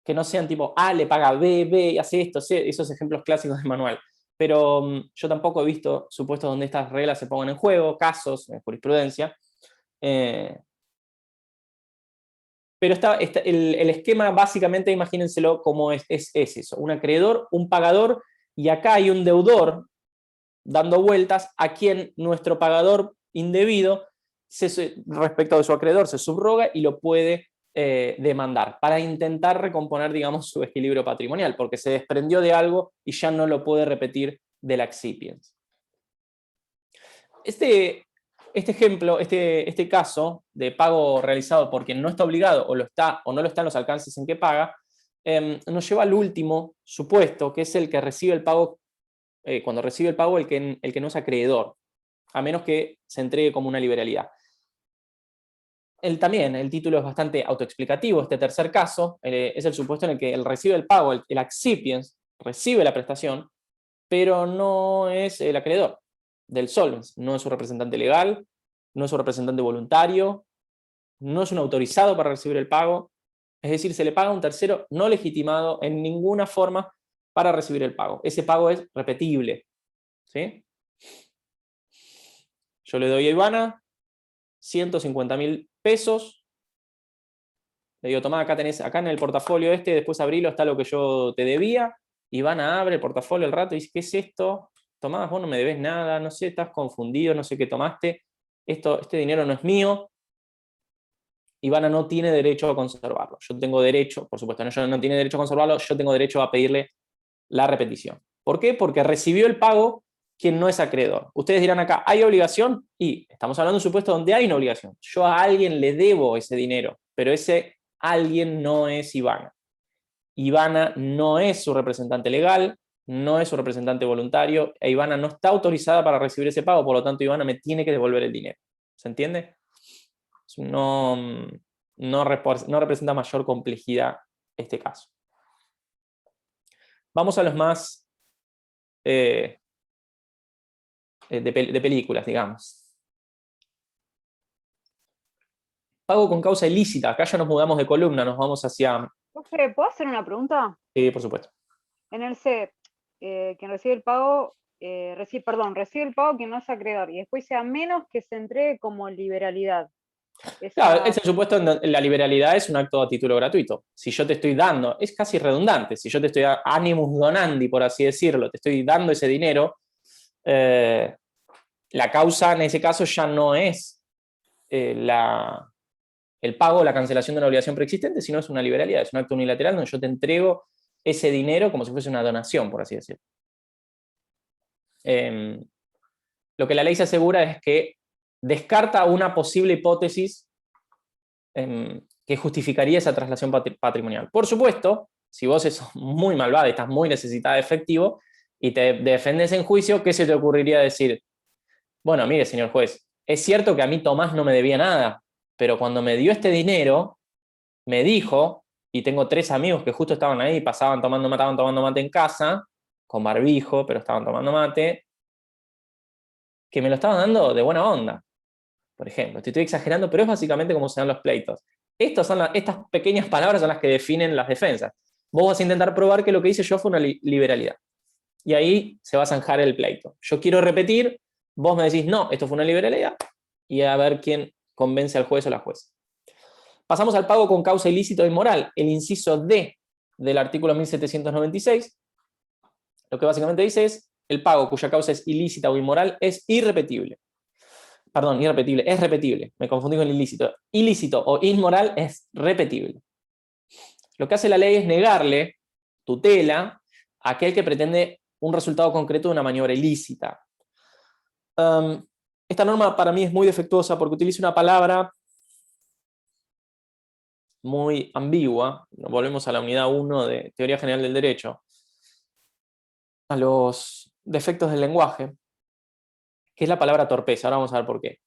que no sean tipo A le paga B, B hace esto, esos ejemplos clásicos de manual. Pero yo tampoco he visto supuestos donde estas reglas se pongan en juego, casos, jurisprudencia. Pero el esquema básicamente, imagínenselo como es eso, un acreedor, un pagador, y acá hay un deudor dando vueltas a quien nuestro pagador indebido, respecto de su acreedor, se subroga y lo puede demandar para intentar recomponer, digamos, su equilibrio patrimonial, porque se desprendió de algo y ya no lo puede repetir del accipiens. Este ejemplo, este caso de pago realizado por quien no está obligado o lo está o no lo está en los alcances en que paga, nos lleva al último supuesto, que es el que recibe el pago, cuando recibe el pago el que no es acreedor, a menos que se entregue como una liberalidad. También el título es bastante autoexplicativo. Este tercer caso es el supuesto en el que él recibe el pago, el accipiens recibe la prestación, pero no es el acreedor. del solvens, no es un representante legal, no es un representante voluntario, no es un autorizado para recibir el pago, es decir, se le paga a un tercero no legitimado en ninguna forma para recibir el pago. Ese pago es repetible, ¿sí? Yo le doy a Ivana 150.000 pesos, le digo, tomá, acá tenés, acá en el portafolio después abrilo, está lo que yo te debía. Ivana abre el portafolio al rato y dice, ¿qué es esto? Tomás, vos no me debes nada, no sé, estás confundido, no sé qué tomaste, este dinero no es mío. Ivana no tiene derecho a conservarlo. Yo tengo derecho, por supuesto, ella no tiene derecho a conservarlo, yo tengo derecho a pedirle la repetición. ¿Por qué? Porque recibió el pago quien no es acreedor. Ustedes dirán acá, ¿hay obligación? Y estamos hablando de un supuesto donde hay una obligación. Yo a alguien le debo ese dinero, pero ese alguien no es Ivana. Ivana no es su representante legal, no es su representante voluntario, e Ivana no está autorizada para recibir ese pago, por lo tanto Ivana me tiene que devolver el dinero. ¿Se entiende? No representa mayor complejidad este caso. Vamos a los más de películas, digamos. Pago con causa ilícita. Acá ya nos mudamos de columna, nos vamos hacia... Profe, ¿puedo hacer una pregunta? Sí, por supuesto. En el C, quien recibe el pago, recibe el pago quien no es acreedor, y después sea menos que se entregue como liberalidad. Claro, es el supuesto en la liberalidad es un acto a título gratuito. Si yo te estoy dando, es casi redundante, si yo te estoy dando animus donandi, por así decirlo, te estoy dando ese dinero, la causa en ese caso ya no es el pago o la cancelación de una obligación preexistente, sino es una liberalidad, es un acto unilateral donde yo te entrego ese dinero como si fuese una donación, por así decirlo. Lo que la ley se asegura es que descarta una posible hipótesis que justificaría esa traslación patrimonial. Por supuesto, si vos sos muy malvada y estás muy necesitada de efectivo y te defendes en juicio, ¿qué se te ocurriría decir? Bueno, mire, señor juez, es cierto que a mí Tomás no me debía nada, pero cuando me dio este dinero, me dijo, y tengo 3 amigos que justo estaban ahí, estaban tomando mate en casa, con barbijo, pero estaban tomando mate, que me lo estaban dando de buena onda. Por ejemplo, te estoy exagerando, pero es básicamente como se dan los pleitos. Estas pequeñas palabras son las que definen las defensas. Vos vas a intentar probar que lo que hice yo fue una liberalidad. Y ahí se va a zanjar el pleito. Yo quiero repetir, vos me decís, no, esto fue una liberalidad, y a ver quién convence al juez o la jueza. Pasamos al pago con causa ilícita o inmoral, el inciso D del artículo 1796. Lo que básicamente dice es, el pago cuya causa es ilícita o inmoral es irrepetible. Perdón, irrepetible, es repetible, me confundí con el ilícito. Ilícito o inmoral es repetible. Lo que hace la ley es negarle tutela a aquel que pretende un resultado concreto de una maniobra ilícita. Esta norma para mí es muy defectuosa porque utiliza una palabra muy ambigua. Volvemos a la unidad 1 de Teoría General del Derecho, a los defectos del lenguaje, que es la palabra torpeza. Ahora vamos a ver por qué.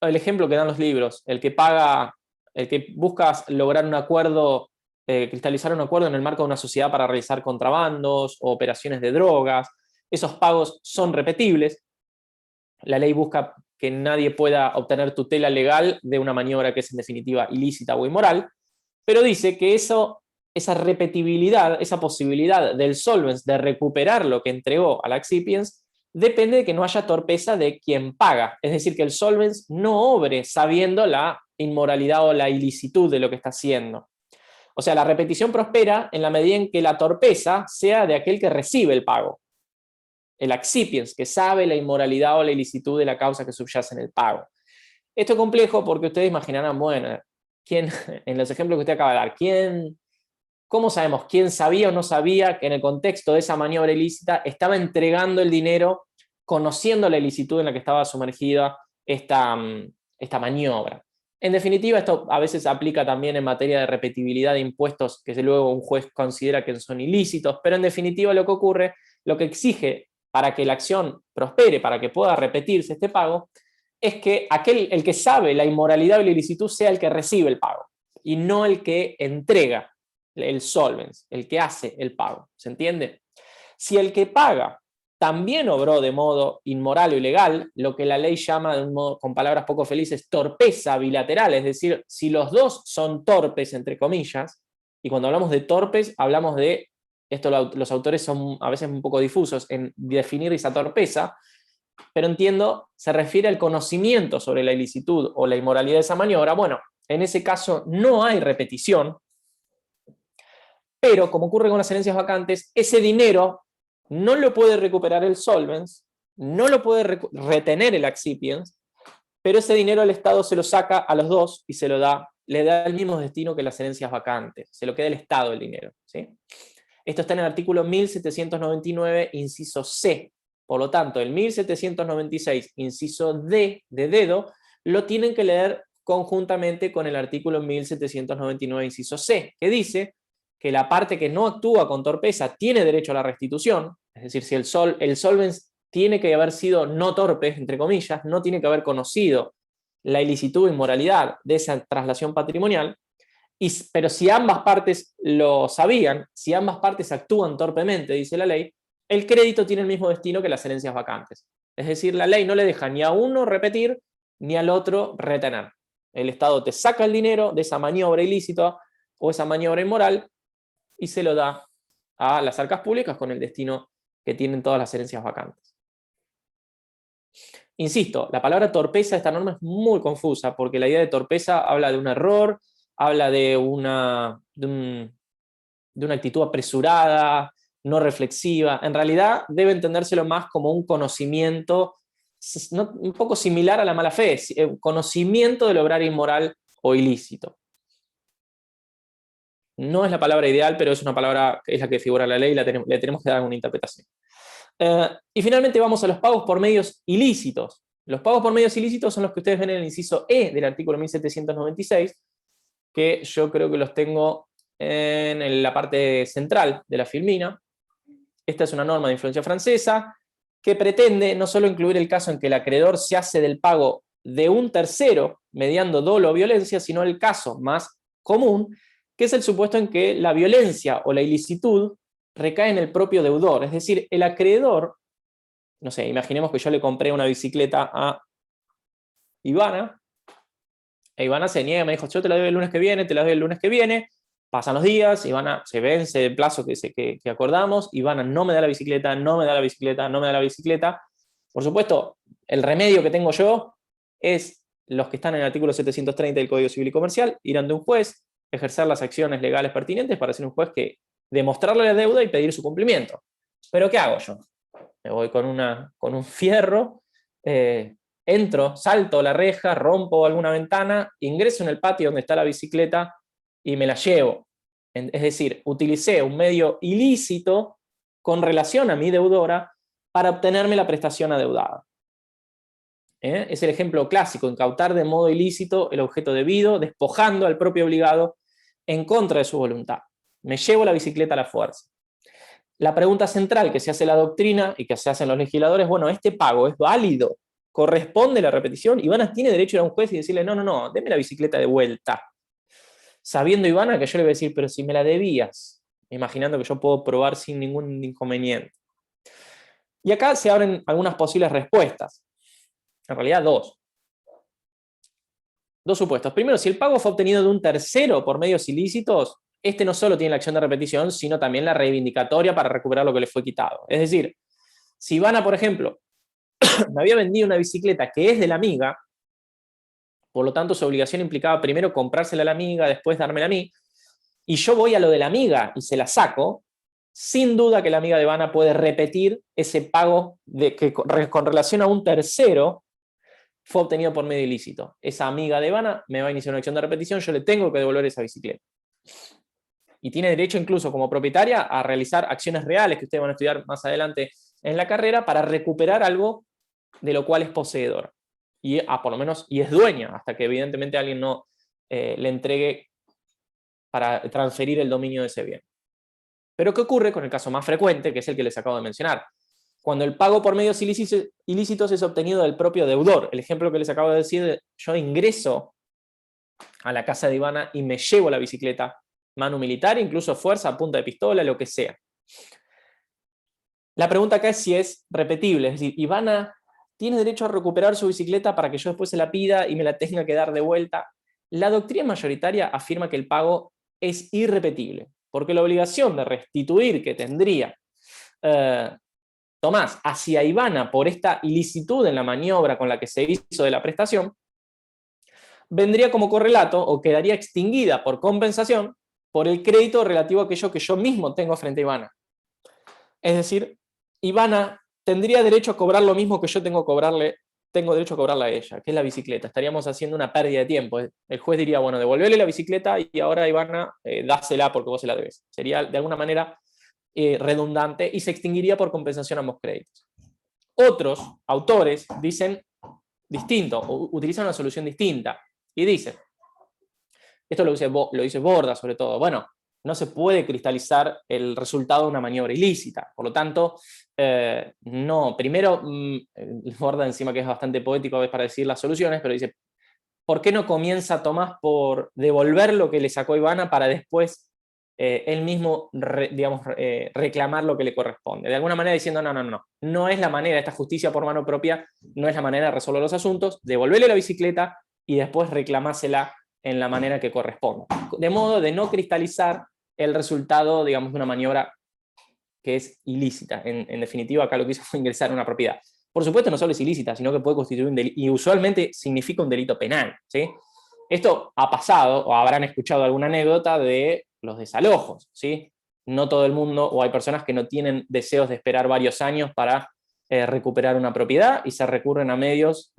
El ejemplo que dan los libros, el que busca lograr un acuerdo, cristalizar un acuerdo en el marco de una sociedad para realizar contrabandos o operaciones de drogas, esos pagos son repetibles. La ley busca que nadie pueda obtener tutela legal de una maniobra que es en definitiva ilícita o inmoral, pero dice que esa repetibilidad, esa posibilidad del solvens de recuperar lo que entregó al accipiens, depende de que no haya torpeza de quien paga. Es decir, que el solvens no obre sabiendo la inmoralidad o la ilicitud de lo que está haciendo. O sea, la repetición prospera en la medida en que la torpeza sea de aquel que recibe el pago. El accipiens, que sabe la inmoralidad o la ilicitud de la causa que subyace en el pago. Esto es complejo porque ustedes imaginarán, bueno, en los ejemplos que usted acaba de dar, ¿cómo sabemos quién sabía o no sabía que en el contexto de esa maniobra ilícita estaba entregando el dinero conociendo la ilicitud en la que estaba sumergida esta maniobra? En definitiva, esto a veces aplica también en materia de repetibilidad de impuestos que luego un juez considera que son ilícitos, pero en definitiva lo que ocurre, lo que exige para que la acción prospere, para que pueda repetirse este pago, es que el que sabe la inmoralidad o la ilicitud sea el que recibe el pago, y no el que entrega el solvens, el que hace el pago. ¿Se entiende? Si el que paga también obró de modo inmoral o ilegal, lo que la ley llama, de un modo, con palabras poco felices, torpeza bilateral, es decir, si los dos son torpes, entre comillas, y cuando hablamos de torpes, hablamos de, esto los autores son a veces un poco difusos en definir esa torpeza, pero entiendo, se refiere al conocimiento sobre la ilicitud o la inmoralidad de esa maniobra. Bueno, en ese caso no hay repetición, pero como ocurre con las herencias vacantes, ese dinero no lo puede recuperar el solvens, no lo puede retener el accipiens, pero ese dinero el Estado se lo saca a los dos y se lo da, le da el mismo destino que las herencias vacantes, se lo queda el Estado el dinero, ¿sí? Esto está en el artículo 1799, inciso C. Por lo tanto, el 1796, inciso D, de dedo, lo tienen que leer conjuntamente con el artículo 1799, inciso C, que dice que la parte que no actúa con torpeza tiene derecho a la restitución, es decir, si el solvens tiene que haber sido no torpe, entre comillas, no tiene que haber conocido la ilicitud o inmoralidad de esa traslación patrimonial, pero si ambas partes lo sabían, si ambas partes actúan torpemente, dice la ley, el crédito tiene el mismo destino que las herencias vacantes. Es decir, la ley no le deja ni a uno repetir, ni al otro retener. El Estado te saca el dinero de esa maniobra ilícita o esa maniobra inmoral y se lo da a las arcas públicas con el destino que tienen todas las herencias vacantes. Insisto, la palabra torpeza de esta norma es muy confusa, porque la idea de torpeza habla de un error, habla de una actitud apresurada, no reflexiva. En realidad debe entendérselo más como un conocimiento, un poco similar a la mala fe, conocimiento del obrar inmoral o ilícito. No es la palabra ideal, pero es una palabra que es la que figura en la ley y le tenemos que dar una interpretación. Y finalmente vamos a los pagos por medios ilícitos. Los pagos por medios ilícitos son los que ustedes ven en el inciso E del artículo 1796, que yo creo que los tengo en la parte central de la filmina. Esta es una norma de influencia francesa que pretende no solo incluir el caso en que el acreedor se hace del pago de un tercero mediando dolo o violencia, sino el caso más común, que es el supuesto en que la violencia o la ilicitud recae en el propio deudor. Es decir, el acreedor, no sé, imaginemos que yo le compré una bicicleta a Ivana, e Ivana se niega, me dijo, yo te la doy el lunes que viene, te la doy el lunes que viene, pasan los días, Ivana se vence el plazo que acordamos, Ivana no me da la bicicleta, no me da la bicicleta, no me da la bicicleta. Por supuesto, el remedio que tengo yo es los que están en el artículo 730 del Código Civil y Comercial, ir ante un juez, ejercer las acciones legales pertinentes para ser un juez que demostrarle la deuda y pedir su cumplimiento. ¿Pero qué hago yo? Me voy con un fierro, entro, salto la reja, rompo alguna ventana, ingreso en el patio donde está la bicicleta y me la llevo. Es decir, utilicé un medio ilícito con relación a mi deudora para obtenerme la prestación adeudada. Es el ejemplo clásico, incautar de modo ilícito el objeto debido, despojando al propio obligado en contra de su voluntad. Me llevo la bicicleta a la fuerza. La pregunta central que se hace en la doctrina y que se hacen los legisladores, bueno, ¿este pago es válido? ¿Corresponde la repetición? Ivana tiene derecho a ir a un juez y decirle, no, deme la bicicleta de vuelta. Sabiendo Ivana que yo le voy a decir, pero si me la debías, imaginando que yo puedo probar sin ningún inconveniente. Y acá se abren algunas posibles respuestas. En realidad dos supuestos. Primero, si el pago fue obtenido de un tercero por medios ilícitos, este no solo tiene la acción de repetición, sino también la reivindicatoria para recuperar lo que le fue quitado. Es decir, si Ivana, por ejemplo, me había vendido una bicicleta que es de la amiga, por lo tanto su obligación implicaba primero comprársela a la amiga, después dármela a mí, y yo voy a lo de la amiga y se la saco, sin duda que la amiga de Ivana puede repetir ese pago que con relación a un tercero fue obtenido por medio ilícito. Esa amiga de Ivana me va a iniciar una acción de repetición, yo le tengo que devolver esa bicicleta. Y tiene derecho incluso como propietaria a realizar acciones reales que ustedes van a estudiar más adelante en la carrera para recuperar algo de lo cual es poseedor. Y por lo menos, y es dueña, hasta que evidentemente alguien no le entregue para transferir el dominio de ese bien. Pero ¿qué ocurre con el caso más frecuente, que es el que les acabo de mencionar? Cuando el pago por medios ilícitos es obtenido del propio deudor. El ejemplo que les acabo de decir, yo ingreso a la casa de Ivana y me llevo la bicicleta, mano militar, incluso fuerza, punta de pistola, lo que sea. La pregunta acá es si es repetible, es decir, Ivana tiene derecho a recuperar su bicicleta para que yo después se la pida y me la tenga que dar de vuelta. La doctrina mayoritaria afirma que el pago es irrepetible, porque la obligación de restituir que tendría Tomás hacia Ivana por esta ilicitud en la maniobra con la que se hizo de la prestación, vendría como correlato o quedaría extinguida por compensación por el crédito relativo a aquello que yo mismo tengo frente a Ivana. Es decir, Ivana tendría derecho a cobrar lo mismo que yo tengo derecho a cobrarle a ella, que es la bicicleta. Estaríamos haciendo una pérdida de tiempo. El juez diría, bueno, devolverle la bicicleta y ahora Ivana, dásela porque vos se la debes. Sería de alguna manera redundante y se extinguiría por compensación a ambos créditos. Otros autores dicen distinto, o utilizan una solución distinta, y dicen, esto lo dice Borda sobre todo, bueno, no se puede cristalizar el resultado de una maniobra ilícita, por lo tanto, no, primero, Borda encima que es bastante poético a veces para decir las soluciones, pero dice, ¿por qué no comienza Tomás por devolver lo que le sacó Ivana para después él mismo, reclamar lo que le corresponde? De alguna manera diciendo, no es la manera, esta justicia por mano propia no es la manera de resolver los asuntos, devolverle la bicicleta y después reclamársela en la manera que corresponde. De modo de no cristalizar el resultado, digamos, de una maniobra que es ilícita. En definitiva, acá lo que hizo fue ingresar a una propiedad. Por supuesto, no solo es ilícita, sino que puede constituir un delito, y usualmente significa un delito penal, ¿sí? Esto ha pasado, o habrán escuchado alguna anécdota de los desalojos, ¿sí? No todo el mundo, o hay personas que no tienen deseos de esperar varios años para recuperar una propiedad y se recurren a medios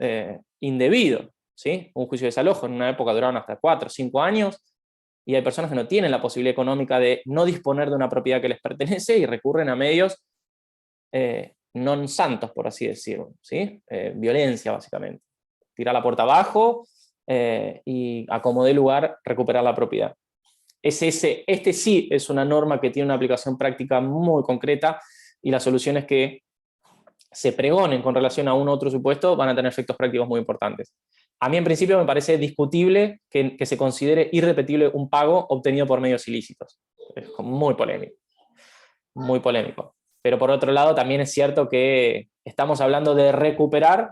indebidos, ¿sí? Un juicio de desalojo en una época duraron hasta 4 o 5 años, y hay personas que no tienen la posibilidad económica de no disponer de una propiedad que les pertenece y recurren a medios non santos, por así decirlo, ¿sí? Violencia, básicamente. Tirar la puerta abajo y a como dé lugar recuperar la propiedad. Este sí es una norma que tiene una aplicación práctica muy concreta, y las soluciones que se pregonen con relación a un u otro supuesto van a tener efectos prácticos muy importantes. A mí en principio me parece discutible que se considere irrepetible un pago obtenido por medios ilícitos. Es muy polémico. Muy polémico. Pero por otro lado también es cierto que estamos hablando de recuperar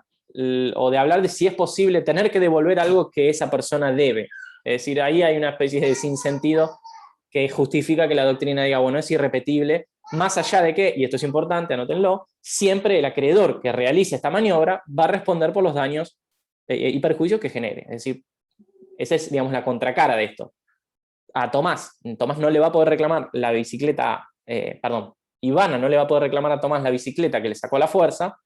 o de hablar de si es posible tener que devolver algo que esa persona debe. Es decir, ahí hay una especie de sinsentido que justifica que la doctrina diga, bueno, es irrepetible, más allá de que, y esto es importante, anótenlo, siempre el acreedor que realice esta maniobra va a responder por los daños y perjuicios que genere. Es decir, esa es, digamos, la contracara de esto. A Tomás no le va a poder reclamar la bicicleta, Ivana no le va a poder reclamar a Tomás la bicicleta que le sacó a la fuerza,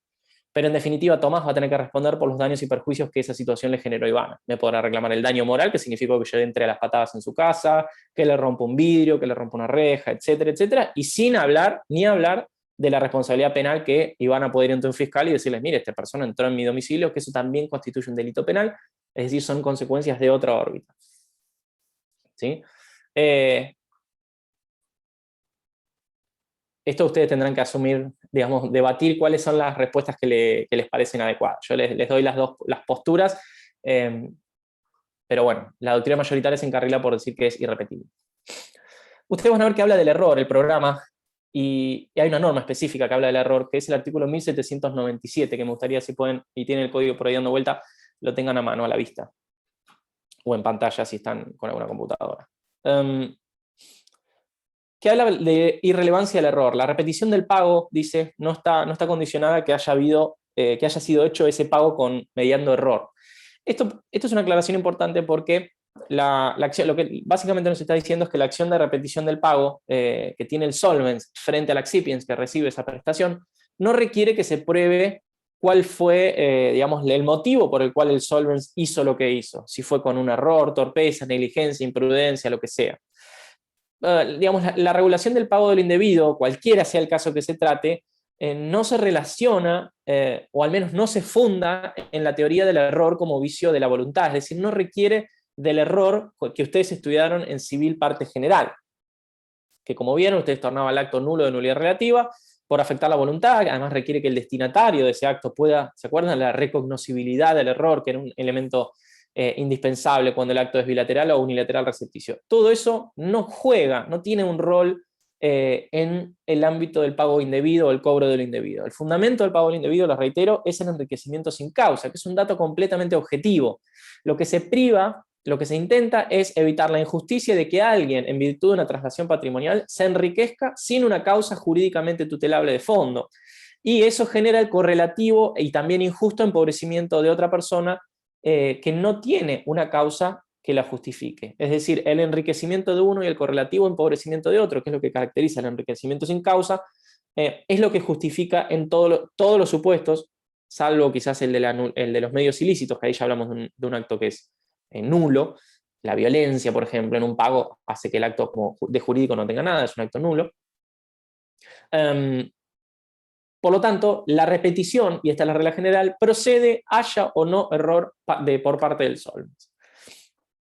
pero en definitiva Tomás va a tener que responder por los daños y perjuicios que esa situación le generó a Ivana. Me podrá reclamar el daño moral, que significó que yo entre a las patadas en su casa, que le rompa un vidrio, que le rompa una reja, etcétera, etcétera, y sin hablar, ni hablar de la responsabilidad penal que Ivana puede ir ante un fiscal y decirles, mire, esta persona entró en mi domicilio, que eso también constituye un delito penal, es decir, son consecuencias de otra órbita. ¿Sí? Esto ustedes tendrán que asumir, digamos, debatir cuáles son las respuestas que les parecen adecuadas. Yo les doy las posturas, pero bueno, la doctrina mayoritaria se encarrila por decir que es irrepetible. Ustedes van a ver que habla del error, el programa, y hay una norma específica que habla del error, que es el artículo 1797, que me gustaría, si pueden, y tienen el código por ahí dando vuelta, lo tengan a mano, a la vista, o en pantalla si están con alguna computadora. Que habla de irrelevancia del error. La repetición del pago, dice, no está condicionada a que haya sido hecho ese pago mediando error. Esto es una aclaración importante porque la acción, lo que básicamente nos está diciendo es que la acción de repetición del pago que tiene el solvens frente al accipiens que recibe esa prestación no requiere que se pruebe cuál fue, digamos, el motivo por el cual el solvens hizo lo que hizo. Si fue con un error, torpeza, negligencia, imprudencia, lo que sea. Digamos, la regulación del pago del indebido, cualquiera sea el caso que se trate, no se relaciona, o al menos no se funda en la teoría del error como vicio de la voluntad, es decir, no requiere del error que ustedes estudiaron en civil parte general, que como vieron, ustedes tornaban el acto nulo de nulidad relativa por afectar la voluntad, además requiere que el destinatario de ese acto pueda, ¿se acuerdan? La recognoscibilidad del error, que era un elemento indispensable cuando el acto es bilateral o unilateral recepticio. Todo eso no juega, no tiene un rol en el ámbito del pago indebido o el cobro de lo indebido. El fundamento del pago de lo indebido, lo reitero, es el enriquecimiento sin causa, que es un dato completamente objetivo. Lo que se priva, lo que se intenta es evitar la injusticia de que alguien, en virtud de una traslación patrimonial, se enriquezca sin una causa jurídicamente tutelable de fondo. Y eso genera el correlativo y también injusto empobrecimiento de otra persona que no tiene una causa que la justifique. Es decir, el enriquecimiento de uno y el correlativo empobrecimiento de otro, que es lo que caracteriza el enriquecimiento sin causa, es lo que justifica en todos los supuestos, salvo quizás el de los medios ilícitos, que ahí ya hablamos de un acto que es nulo. La violencia, por ejemplo, en un pago hace que el acto como de jurídico no tenga nada, es un acto nulo. Por lo tanto, la repetición, y esta es la regla general, procede haya o no error por parte del solvens.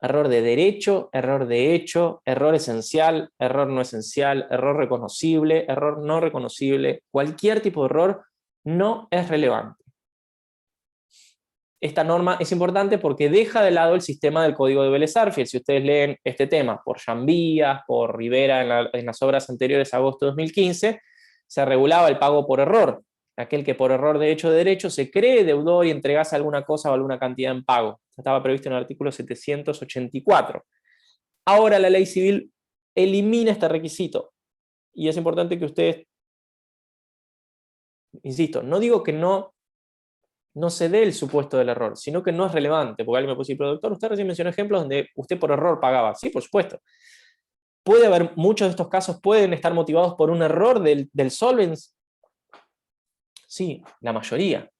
Error de derecho, error de hecho, error esencial, error no esencial, error reconocible, error no reconocible, cualquier tipo de error no es relevante. Esta norma es importante porque deja de lado el sistema del código de Vélez-Sarsfield. Si ustedes leen este tema por Janvías, por Rivera en las obras anteriores a agosto de 2015, se regulaba el pago por error. Aquel que por error de hecho de derecho se cree deudor y entregase alguna cosa o alguna cantidad en pago. Estaba previsto en el artículo 784. Ahora la ley civil elimina este requisito. Y es importante que ustedes, insisto, no digo que no se dé el supuesto del error, sino que no es relevante, porque alguien me puede decir, pero doctor, usted recién mencionó ejemplos donde usted por error pagaba. Sí, por supuesto. Puede haber, muchos de estos casos pueden estar motivados por un error del solvens. Sí, la mayoría.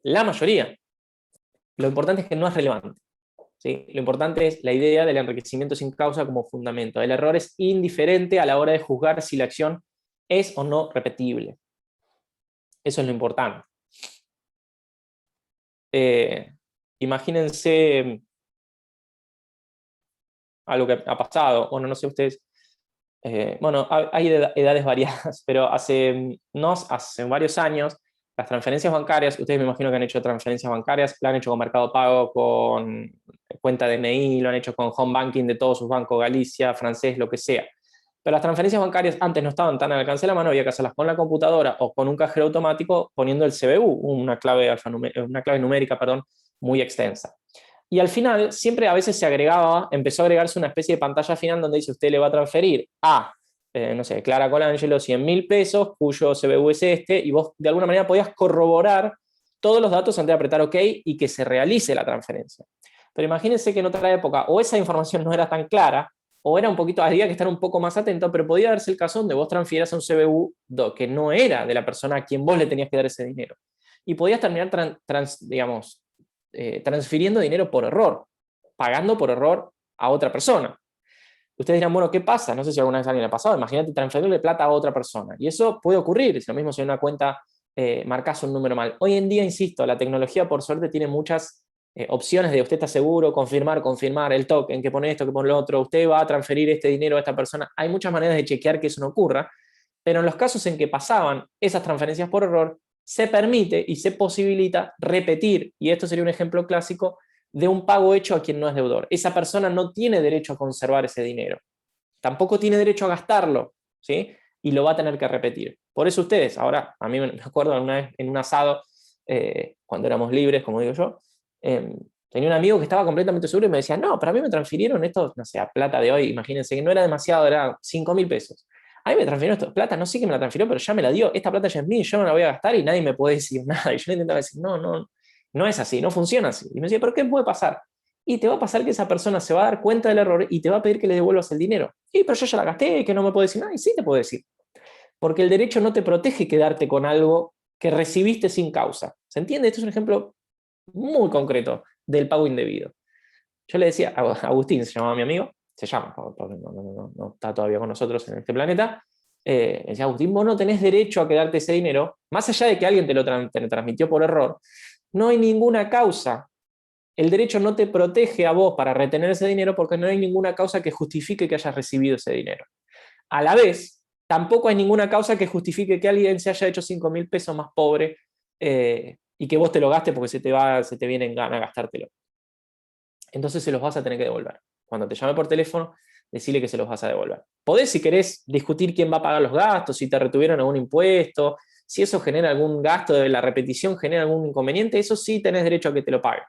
La mayoría. Lo importante es que no es relevante. ¿Sí? Lo importante es la idea del enriquecimiento sin causa como fundamento. El error es indiferente a la hora de juzgar si la acción es o no repetible. Eso es lo importante. Imagínense algo que ha pasado. Bueno, no sé ustedes. Bueno, hay edades variadas, pero hace varios años, las transferencias bancarias, ustedes me imagino que han hecho transferencias bancarias, lo han hecho con Mercado Pago, con cuenta DNI, lo han hecho con Home Banking de todos sus bancos, Galicia, Francés, lo que sea. Pero las transferencias bancarias antes no estaban tan al alcance de la mano, había que hacerlas con la computadora o con un cajero automático poniendo el CBU, una clave numérica, muy extensa. Y al final, siempre a veces empezó a agregarse una especie de pantalla final donde dice usted le va a transferir a, no sé, Clara Colangelo 100.000 pesos, cuyo CBU es este, y vos de alguna manera podías corroborar todos los datos antes de apretar OK y que se realice la transferencia. Pero imagínense que en otra época o esa información no era tan clara, o era un poquito, había que estar un poco más atento, pero podía darse el caso donde vos transfieras a un CBU que no era de la persona a quien vos le tenías que dar ese dinero. Y podías terminar, transfiriendo dinero por error, pagando por error a otra persona. Ustedes dirán, bueno, ¿qué pasa? No sé si alguna vez a alguien le ha pasado. Imagínate transferirle plata a otra persona. Y eso puede ocurrir. Es lo mismo si en una cuenta marcas un número mal. Hoy en día, insisto, la tecnología por suerte tiene muchas opciones de usted está seguro, confirmar, el token, que pone esto, que pone lo otro, usted va a transferir este dinero a esta persona. Hay muchas maneras de chequear que eso no ocurra, pero en los casos en que pasaban esas transferencias por error, se permite y se posibilita repetir, y esto sería un ejemplo clásico de un pago hecho a quien no es deudor. Esa persona no tiene derecho a conservar ese dinero, tampoco tiene derecho a gastarlo, ¿sí? Y lo va a tener que repetir. Por eso ustedes, ahora, a mí me acuerdo una vez en un asado, cuando éramos libres, como digo yo, tenía un amigo que estaba completamente seguro y me decía, no, pero a mí me transfirieron esto, no sé, a plata de hoy, imagínense que no era demasiado, era 5.000 pesos. A mí me transfirió esta plata, no sé qué me la transfirió, pero ya me la dio, esta plata ya es mía, yo no la voy a gastar y nadie me puede decir nada. Y yo le intentaba decir, no es así, no funciona así. Y me decía, ¿pero qué puede pasar? Y te va a pasar que esa persona se va a dar cuenta del error y te va a pedir que le devuelvas el dinero. Y pero yo ya la gasté, que no me puede decir nada. Y sí te puedo decir. Porque el derecho no te protege quedarte con algo que recibiste sin causa. ¿Se entiende? Este es un ejemplo muy concreto del pago indebido. Yo le decía, Agustín se llamaba mi amigo, se llama, porque no está todavía con nosotros en este planeta, decía, Agustín, vos no tenés derecho a quedarte ese dinero, más allá de que alguien te lo transmitió por error, no hay ninguna causa. El derecho no te protege a vos para retener ese dinero porque no hay ninguna causa que justifique que hayas recibido ese dinero. A la vez, tampoco hay ninguna causa que justifique que alguien se haya hecho 5.000 pesos más pobre y que vos te lo gastes porque se te viene en gana gastártelo. Entonces se los vas a tener que devolver. Cuando te llame por teléfono, decirle que se los vas a devolver. Podés, si querés, discutir quién va a pagar los gastos, si te retuvieron algún impuesto, si eso genera algún gasto de la repetición, genera algún inconveniente, eso sí tenés derecho a que te lo paguen.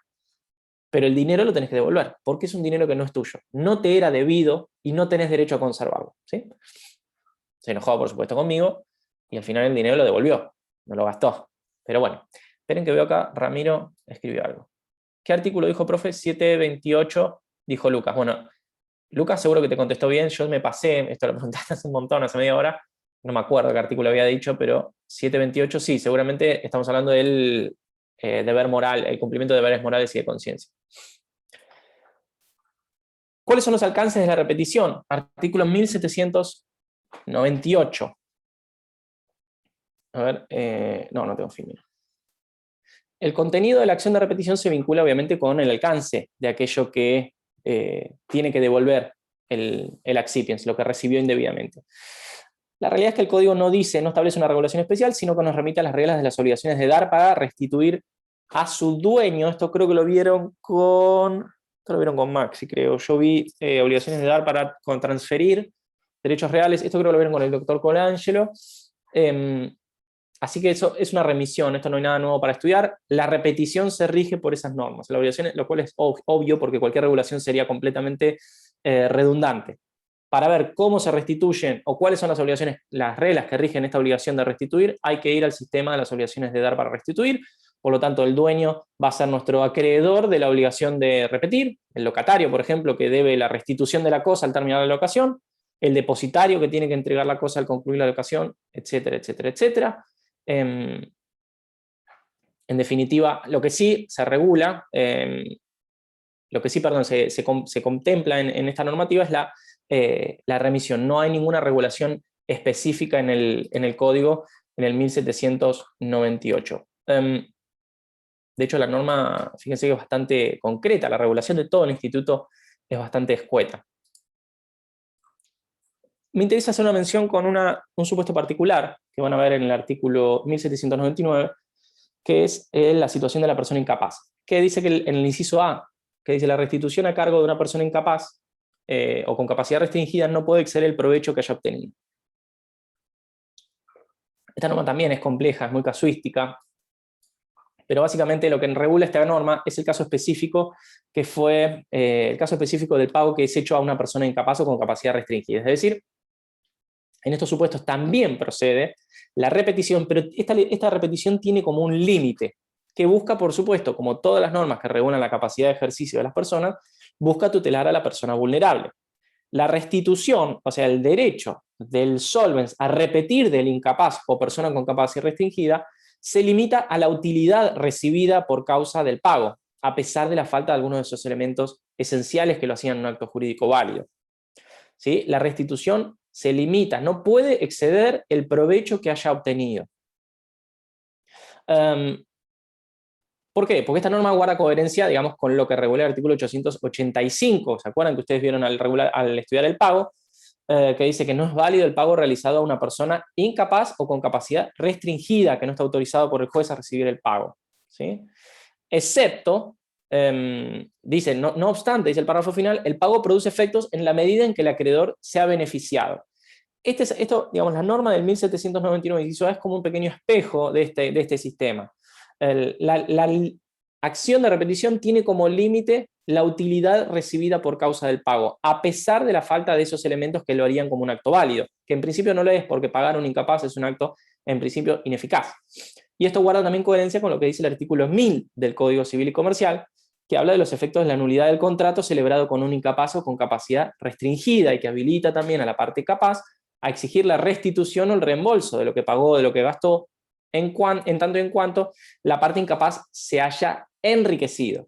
Pero el dinero lo tenés que devolver, porque es un dinero que no es tuyo. No te era debido y no tenés derecho a conservarlo, ¿sí? Se enojó, por supuesto, conmigo, y al final el dinero lo devolvió, no lo gastó. Pero bueno, esperen que veo acá, Ramiro escribió algo. ¿Qué artículo dijo, profe? 728, dijo Lucas. Bueno, Lucas seguro que te contestó bien, yo me pasé, esto lo preguntaste hace un montón, hace media hora, no me acuerdo qué artículo había dicho, pero 728 sí, seguramente estamos hablando del deber moral, el cumplimiento de deberes morales y de conciencia. ¿Cuáles son los alcances de la repetición? Artículo 1798. A ver, no tengo fin. Mira. El contenido de la acción de repetición se vincula obviamente con el alcance de aquello que tiene que devolver el accipiens, lo que recibió indebidamente. La realidad es que el código no establece una regulación especial, sino que nos remite a las reglas de las obligaciones de dar para restituir a su dueño. Esto creo que lo vieron con Maxi, creo. Yo vi obligaciones de dar para transferir derechos reales. Esto creo que lo vieron con el doctor Colangelo. Así que eso es una remisión, esto no hay nada nuevo para estudiar. La repetición se rige por esas normas, la obligación, lo cual es obvio porque cualquier regulación sería completamente redundante. Para ver cómo se restituyen o cuáles son las obligaciones, las reglas que rigen esta obligación de restituir, hay que ir al sistema de las obligaciones de dar para restituir. Por lo tanto, el dueño va a ser nuestro acreedor de la obligación de repetir, el locatario, por ejemplo, que debe la restitución de la cosa al terminar la locación, el depositario que tiene que entregar la cosa al concluir la locación, etcétera, etcétera, etcétera. En definitiva, lo que sí se regula, se contempla en esta normativa es la remisión. No hay ninguna regulación específica en el código en el 1798. De hecho, la norma, fíjense que es bastante concreta, la regulación de todo el instituto es bastante escueta. Me interesa hacer una mención con un supuesto particular, que van a ver en el artículo 1799, que es la situación de la persona incapaz. Que dice que en el inciso A, que dice la restitución a cargo de una persona incapaz o con capacidad restringida no puede exceder el provecho que haya obtenido. Esta norma también es compleja, es muy casuística, pero básicamente lo que regula esta norma es el caso específico que fue el caso específico del pago que es hecho a una persona incapaz o con capacidad restringida. Es decir, en estos supuestos también procede la repetición, pero esta repetición tiene como un límite, que busca, por supuesto, como todas las normas que regulan la capacidad de ejercicio de las personas, busca tutelar a la persona vulnerable. La restitución, o sea, el derecho del solvens a repetir del incapaz o persona con capacidad restringida, se limita a la utilidad recibida por causa del pago, a pesar de la falta de algunos de esos elementos esenciales que lo hacían un acto jurídico válido. ¿Sí? La restitución se limita, no puede exceder el provecho que haya obtenido. ¿Por qué? Porque esta norma guarda coherencia, digamos, con lo que regula el artículo 885. ¿Se acuerdan que ustedes vieron al estudiar el pago? Que dice que no es válido el pago realizado a una persona incapaz o con capacidad restringida, que no está autorizado por el juez a recibir el pago. ¿Sí? Excepto, dice, no obstante, dice el párrafo final, el pago produce efectos en la medida en que el acreedor se ha beneficiado. Esto, digamos, la norma del 1799 es como un pequeño espejo de este sistema. La acción de repetición tiene como límite la utilidad recibida por causa del pago, a pesar de la falta de esos elementos que lo harían como un acto válido, que en principio no lo es porque pagar a un incapaz es un acto en principio ineficaz. Y esto guarda también coherencia con lo que dice el artículo 1000 del Código Civil y Comercial, que habla de los efectos de la nulidad del contrato celebrado con un incapaz o con capacidad restringida y que habilita también a la parte capaz a exigir la restitución o el reembolso de lo que pagó, de lo que gastó, en tanto y en cuanto la parte incapaz se haya enriquecido.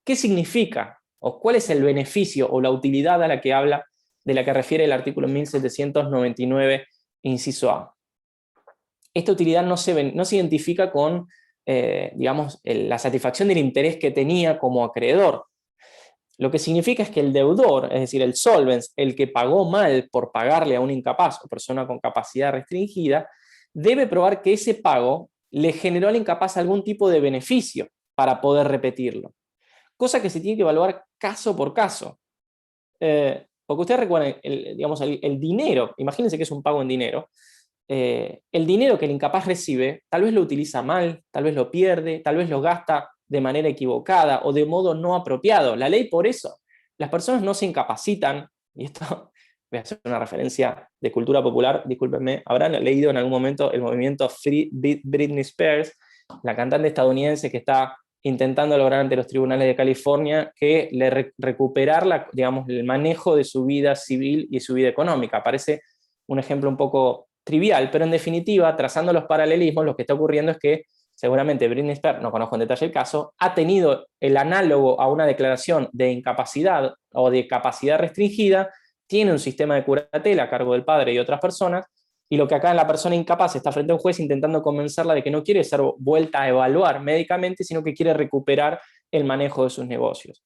¿Qué significa? ¿O cuál es el beneficio o la utilidad a la que habla, de la que refiere el artículo 1799, inciso A? Esta utilidad no se identifica con, digamos, la satisfacción del interés que tenía como acreedor. Lo que significa es que el deudor, es decir, el solvens, el que pagó mal por pagarle a un incapaz o persona con capacidad restringida, debe probar que ese pago le generó al incapaz algún tipo de beneficio para poder repetirlo. Cosa que se tiene que evaluar caso por caso. Porque ustedes recuerden, digamos, el dinero, imagínense que es un pago en dinero, el dinero que el incapaz recibe, tal vez lo utiliza mal, tal vez lo pierde, tal vez lo gasta de manera equivocada o de modo no apropiado. La ley, por eso, las personas no se incapacitan, y esto voy a hacer una referencia de cultura popular, discúlpenme, habrán leído en algún momento el movimiento Free Britney Spears, la cantante estadounidense que está intentando lograr ante los tribunales de California que recuperar digamos, el manejo de su vida civil y su vida económica. Parece un ejemplo un poco trivial, pero en definitiva, trazando los paralelismos, lo que está ocurriendo es que seguramente Britney Spears, no conozco en detalle el caso, ha tenido el análogo a una declaración de incapacidad o de capacidad restringida, tiene un sistema de curatela a cargo del padre y otras personas, y lo que acá la persona incapaz está frente a un juez intentando convencerla de que no quiere ser vuelta a evaluar médicamente, sino que quiere recuperar el manejo de sus negocios.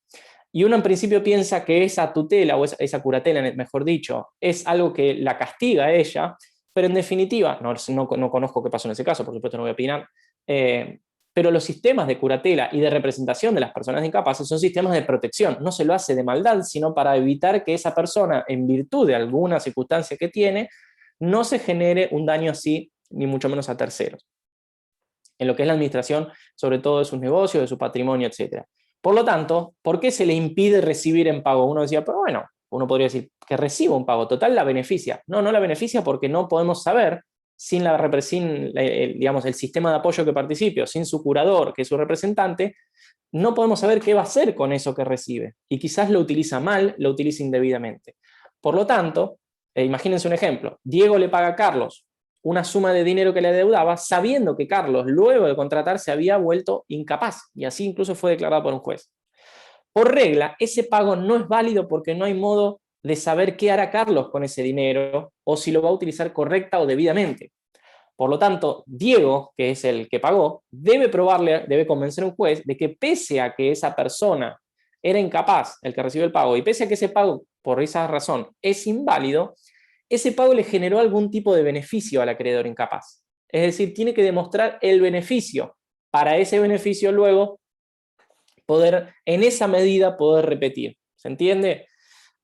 Y uno en principio piensa que esa tutela, o esa curatela, mejor dicho, es algo que la castiga a ella, pero en definitiva, no conozco qué pasó en ese caso, por supuesto no voy a opinar, pero los sistemas de curatela y de representación de las personas incapaces son sistemas de protección. No se lo hace de maldad, sino para evitar que esa persona, en virtud de alguna circunstancia que tiene, no se genere un daño así, ni mucho menos a terceros. En lo que es la administración, sobre todo de sus negocios, de su patrimonio, etc. Por lo tanto, ¿por qué se le impide recibir en pago? Uno decía, pero bueno, uno podría decir que reciba un pago, total la beneficia. No la beneficia porque no podemos saber, sin digamos, el sistema de apoyo que participe, o sin su curador, que es su representante, no podemos saber qué va a hacer con eso que recibe. Y quizás lo utiliza mal, lo utiliza indebidamente. Por lo tanto, imagínense un ejemplo. Diego le paga a Carlos una suma de dinero que le adeudaba, sabiendo que Carlos, luego de contratar, se había vuelto incapaz, y así incluso fue declarado por un juez. Por regla, ese pago no es válido porque no hay modo de saber qué hará Carlos con ese dinero, o si lo va a utilizar correcta o debidamente. Por lo tanto, Diego, que es el que pagó, debe convencer a un juez de que pese a que esa persona era incapaz, el que recibió el pago, y pese a que ese pago, por esa razón, es inválido, ese pago le generó algún tipo de beneficio al acreedor incapaz. Es decir, tiene que demostrar el beneficio. Para ese beneficio luego, en esa medida, poder repetir. ¿Se entiende?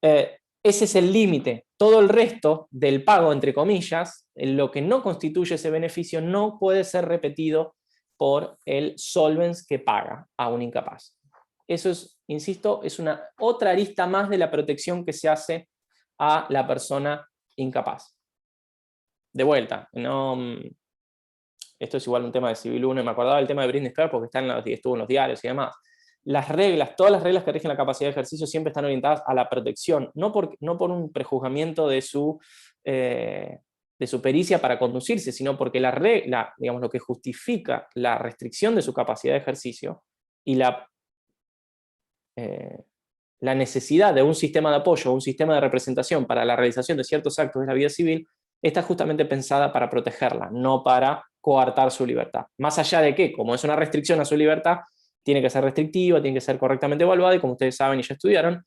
Ese es el límite. Todo el resto del pago, entre comillas, lo que no constituye ese beneficio, no puede ser repetido por el solvens que paga a un incapaz. Eso es, insisto, es otra arista más de la protección que se hace a la persona incapaz. De vuelta, esto es igual un tema de Civil 1, me acordaba del tema de Britney Spears porque estuvo en los diarios y demás. Todas las reglas que rigen la capacidad de ejercicio siempre están orientadas a la protección, no por un prejuzgamiento de su pericia para conducirse, sino porque digamos, lo que justifica la restricción de su capacidad de ejercicio y la necesidad de un sistema de apoyo, un sistema de representación para la realización de ciertos actos de la vida civil, está justamente pensada para protegerla, no para coartar su libertad. Más allá de que, como es una restricción a su libertad, tiene que ser restrictiva, tiene que ser correctamente evaluada, y como ustedes saben y ya estudiaron,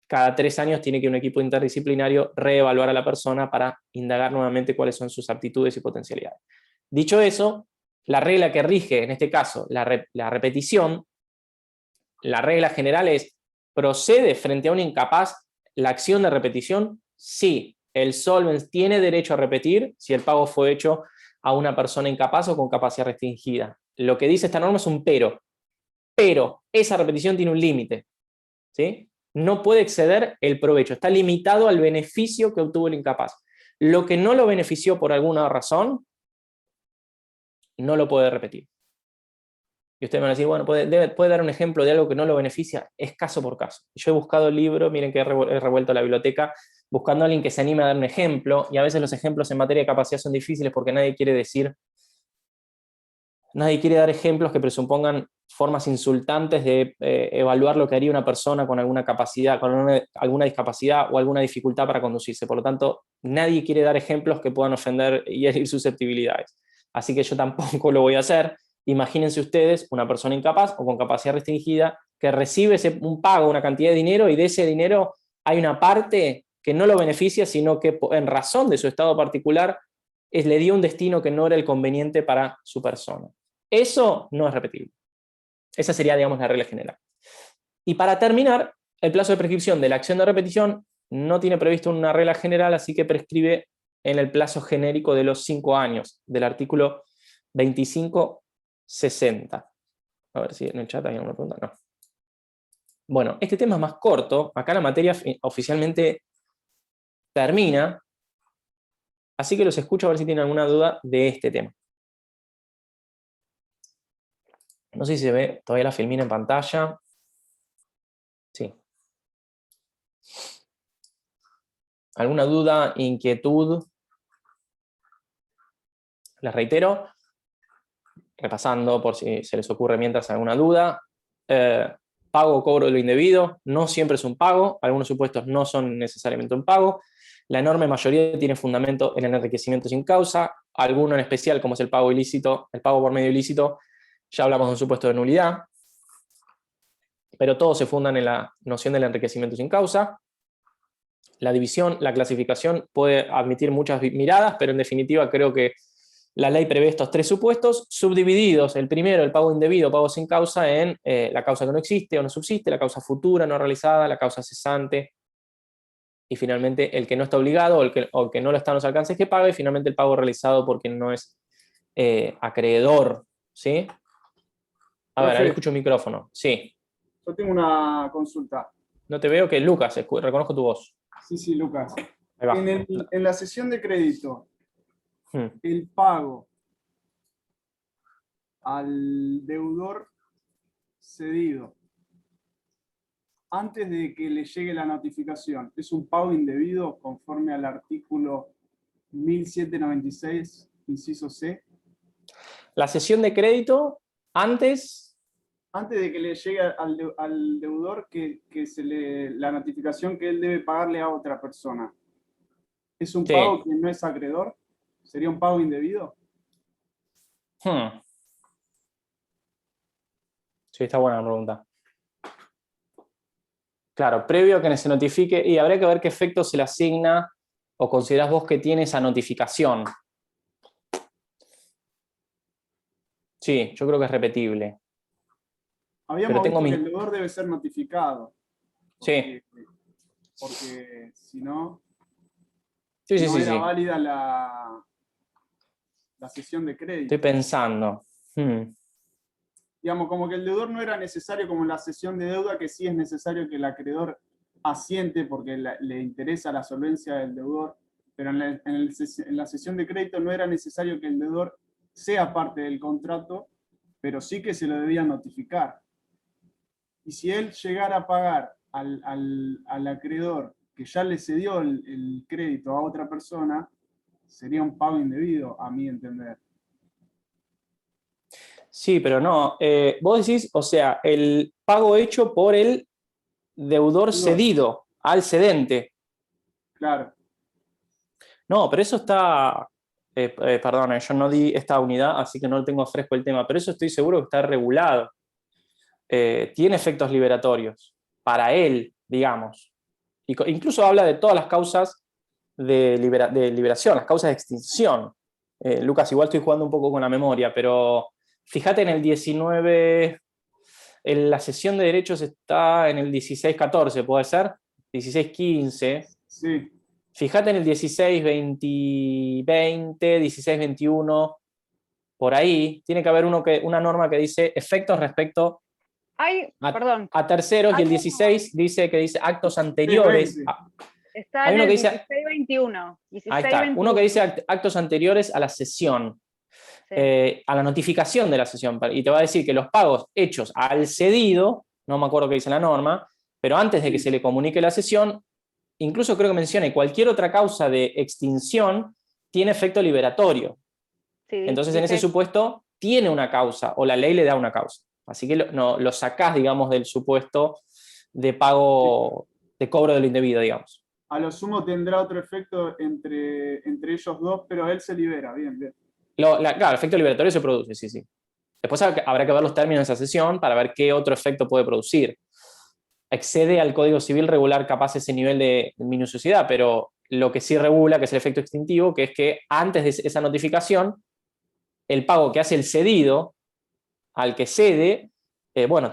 cada 3 años tiene que un equipo interdisciplinario reevaluar a la persona para indagar nuevamente cuáles son sus aptitudes y potencialidades. Dicho eso, la regla que rige, en este caso, la repetición, la regla general es: ¿procede frente a un incapaz la acción de repetición? Sí, el solvens tiene derecho a repetir si el pago fue hecho a una persona incapaz o con capacidad restringida. Lo que dice esta norma es un pero esa repetición tiene un límite, ¿sí? No puede exceder el provecho, está limitado al beneficio que obtuvo el incapaz. Lo que no lo benefició por alguna razón, no lo puede repetir. Y ustedes van a decir, bueno, ¿puede dar un ejemplo de algo que no lo beneficia? Es caso por caso. Yo he buscado el libro, miren que he revuelto la biblioteca, buscando a alguien que se anime a dar un ejemplo, y a veces los ejemplos en materia de capacidad son difíciles porque nadie quiere dar ejemplos que presupongan formas insultantes de evaluar lo que haría una persona con alguna capacidad, con alguna discapacidad o alguna dificultad para conducirse. Por lo tanto, nadie quiere dar ejemplos que puedan ofender y herir susceptibilidades. Así que yo tampoco lo voy a hacer. Imagínense ustedes una persona incapaz o con capacidad restringida que recibe un pago, una cantidad de dinero, y de ese dinero hay una parte que no lo beneficia, sino que en razón de su estado particular le dio un destino que no era el conveniente para su persona. Eso no es repetible. Esa sería, digamos, la regla general. Y para terminar, el plazo de prescripción de la acción de repetición no tiene previsto una regla general, así que prescribe en el plazo genérico de los 5 años, del artículo 2560. A ver si en el chat hay alguna pregunta. No. Bueno, este tema es más corto. Acá la materia oficialmente termina. Así que los escucho a ver si tienen alguna duda de este tema. No sé si se ve todavía la filmina en pantalla. Sí. ¿Alguna duda, inquietud? Les reitero, repasando por si se les ocurre mientras alguna duda. Pago o cobro de lo indebido, no siempre es un pago, algunos supuestos no son necesariamente un pago. La enorme mayoría tiene fundamento en el enriquecimiento sin causa, alguno en especial, como es el pago ilícito, el pago por medio ilícito, ya hablamos de un supuesto de nulidad, pero todos se fundan en la noción del enriquecimiento sin causa. La división, la clasificación puede admitir muchas miradas, pero en definitiva creo que la ley prevé estos 3 supuestos, subdivididos, el primero, el pago indebido, pago sin causa, en la causa que no existe o no subsiste, la causa futura no realizada, la causa cesante, y finalmente el que no está obligado o el que no lo está en los alcances que paga, y finalmente el pago realizado por quien no es acreedor. ¿Sí? A ver, ahí escucho el micrófono. Sí. Yo tengo una consulta. No te veo, que Lucas, reconozco tu voz. Sí, Lucas. Ahí va. En la sesión de crédito, el pago al deudor cedido, antes de que le llegue la notificación, ¿es un pago indebido conforme al artículo 1796, inciso C? La sesión de crédito, antes de que le llegue al deudor la notificación que él debe pagarle a otra persona. ¿Es un pago que no es acreedor? ¿Sería un pago indebido? Sí, está buena la pregunta. Claro, previo a que se notifique, y habría que ver qué efecto se le asigna o considerás vos que tiene esa notificación. Sí, yo creo que es repetible. Habíamos visto que el deudor debe ser notificado. Sí. Porque si no, no era válida la sesión de crédito. Estoy pensando. Digamos, como que el deudor no era necesario como en la sesión de deuda, que sí es necesario que el acreedor asiente porque le interesa la solvencia del deudor, pero en la sesión de crédito no era necesario que el deudor sea parte del contrato, pero sí que se lo debía notificar. Y si él llegara a pagar al acreedor que ya le cedió el crédito a otra persona, sería un pago indebido, a mi entender. Sí, pero no. Vos decís, o sea, el pago hecho por el deudor cedido al cedente. Claro. No, pero eso está... perdón, yo no di esta unidad, así que no tengo fresco el tema, pero eso estoy seguro que está regulado. Tiene efectos liberatorios para él, digamos. Incluso habla de todas las causas de liberación, las causas de extinción. Lucas, igual estoy jugando un poco con la memoria, pero fíjate en el 19, en la sesión de derechos está en el 1614, ¿puede ser? 1615. Sí. Fíjate en el 1620, 1621, por ahí. Tiene que haber una norma que dice efectos respecto a terceros, y el 16 dice actos anteriores. Está hay en uno el que dice 1621. Ahí está, uno que dice actos anteriores a la sesión, a la notificación de la sesión, y te va a decir que los pagos hechos al cedido, no me acuerdo qué dice la norma, pero antes de que se le comunique la sesión, incluso creo que menciona cualquier otra causa de extinción tiene efecto liberatorio. Entonces en ese supuesto tiene una causa, o la ley le da una causa. Así que lo sacás, digamos, del supuesto de pago, de cobro de lo indebido, digamos. A lo sumo tendrá otro efecto entre ellos dos, pero él se libera, bien. Claro, el efecto liberatorio se produce, sí. Después habrá que ver los términos de esa sesión para ver qué otro efecto puede producir. Excede al Código Civil regular capaz ese nivel de minuciosidad, pero lo que sí regula, que es el efecto extintivo, que es que antes de esa notificación, el pago que hace el cedido al que cede,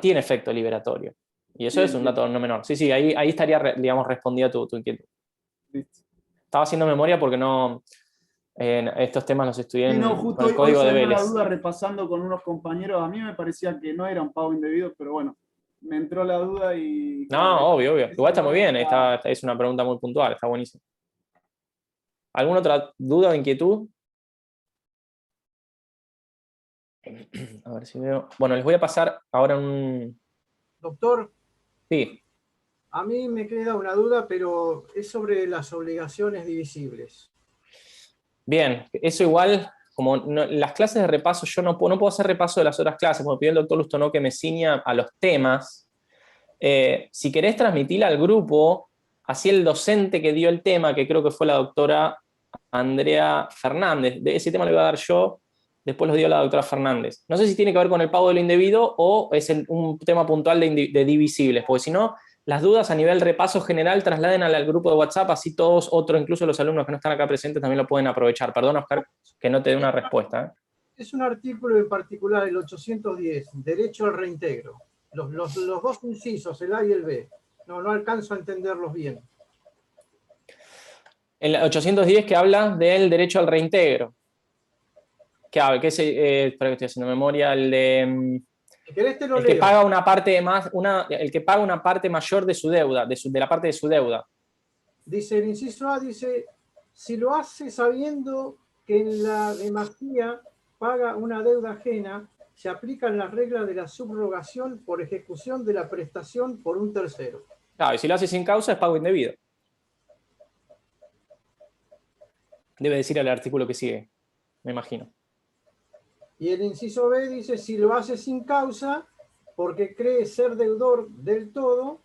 tiene efecto liberatorio. Y eso es un dato no menor. Sí, ahí estaría, digamos, respondida tu inquietud. Listo. Estaba haciendo memoria porque no... estos temas los estudié Sí, no, con justo el hoy código de salió la Vélez. duda repasando con unos compañeros. A mí me parecía que no era un pago indebido, pero bueno, me entró la duda y... No, obvio, obvio. Igual está muy bien, Está- es una pregunta muy puntual, está buenísimo. ¿Alguna otra duda o inquietud? A ver si veo. Bueno, les voy a pasar ahora un... Doctor, Sí, a mí me queda una duda, pero es sobre las obligaciones divisibles. bien. Eso igual, como las clases de repaso, yo no puedo hacer repaso de las otras clases, como pidió el doctor Lustonó que me ciña a los temas. Si querés transmitirla al grupo, así el docente que dio el tema, que creo que fue la doctora Andrea Fernández, de ese tema le voy a dar yo, después lo dio la doctora Fernández. No sé si tiene que ver con el pago de lo indebido o es un tema puntual de divisibles, porque si no, las dudas a nivel repaso general trasladen al grupo de WhatsApp, así todos, incluso los alumnos que no están acá presentes, también lo pueden aprovechar. Perdón, Oscar, que no te dé una respuesta. Es un artículo en particular, el 810, derecho al reintegro. Los dos incisos, el A y el B. No alcanzo a entenderlos bien. El 810 que habla del derecho al reintegro. Espera que estoy haciendo memoria, Si querés te lo el que leo. paga una parte el que paga una parte mayor de su deuda, de la parte de su deuda. Dice el inciso A, dice, si lo hace sabiendo que en la demasía paga una deuda ajena, se aplican las reglas de la subrogación por ejecución de la prestación por un tercero. Claro, y si lo hace sin causa es pago indebido. Debe decir el artículo que sigue, me imagino. Y el inciso B dice, si lo hace sin causa, porque cree ser deudor del todo,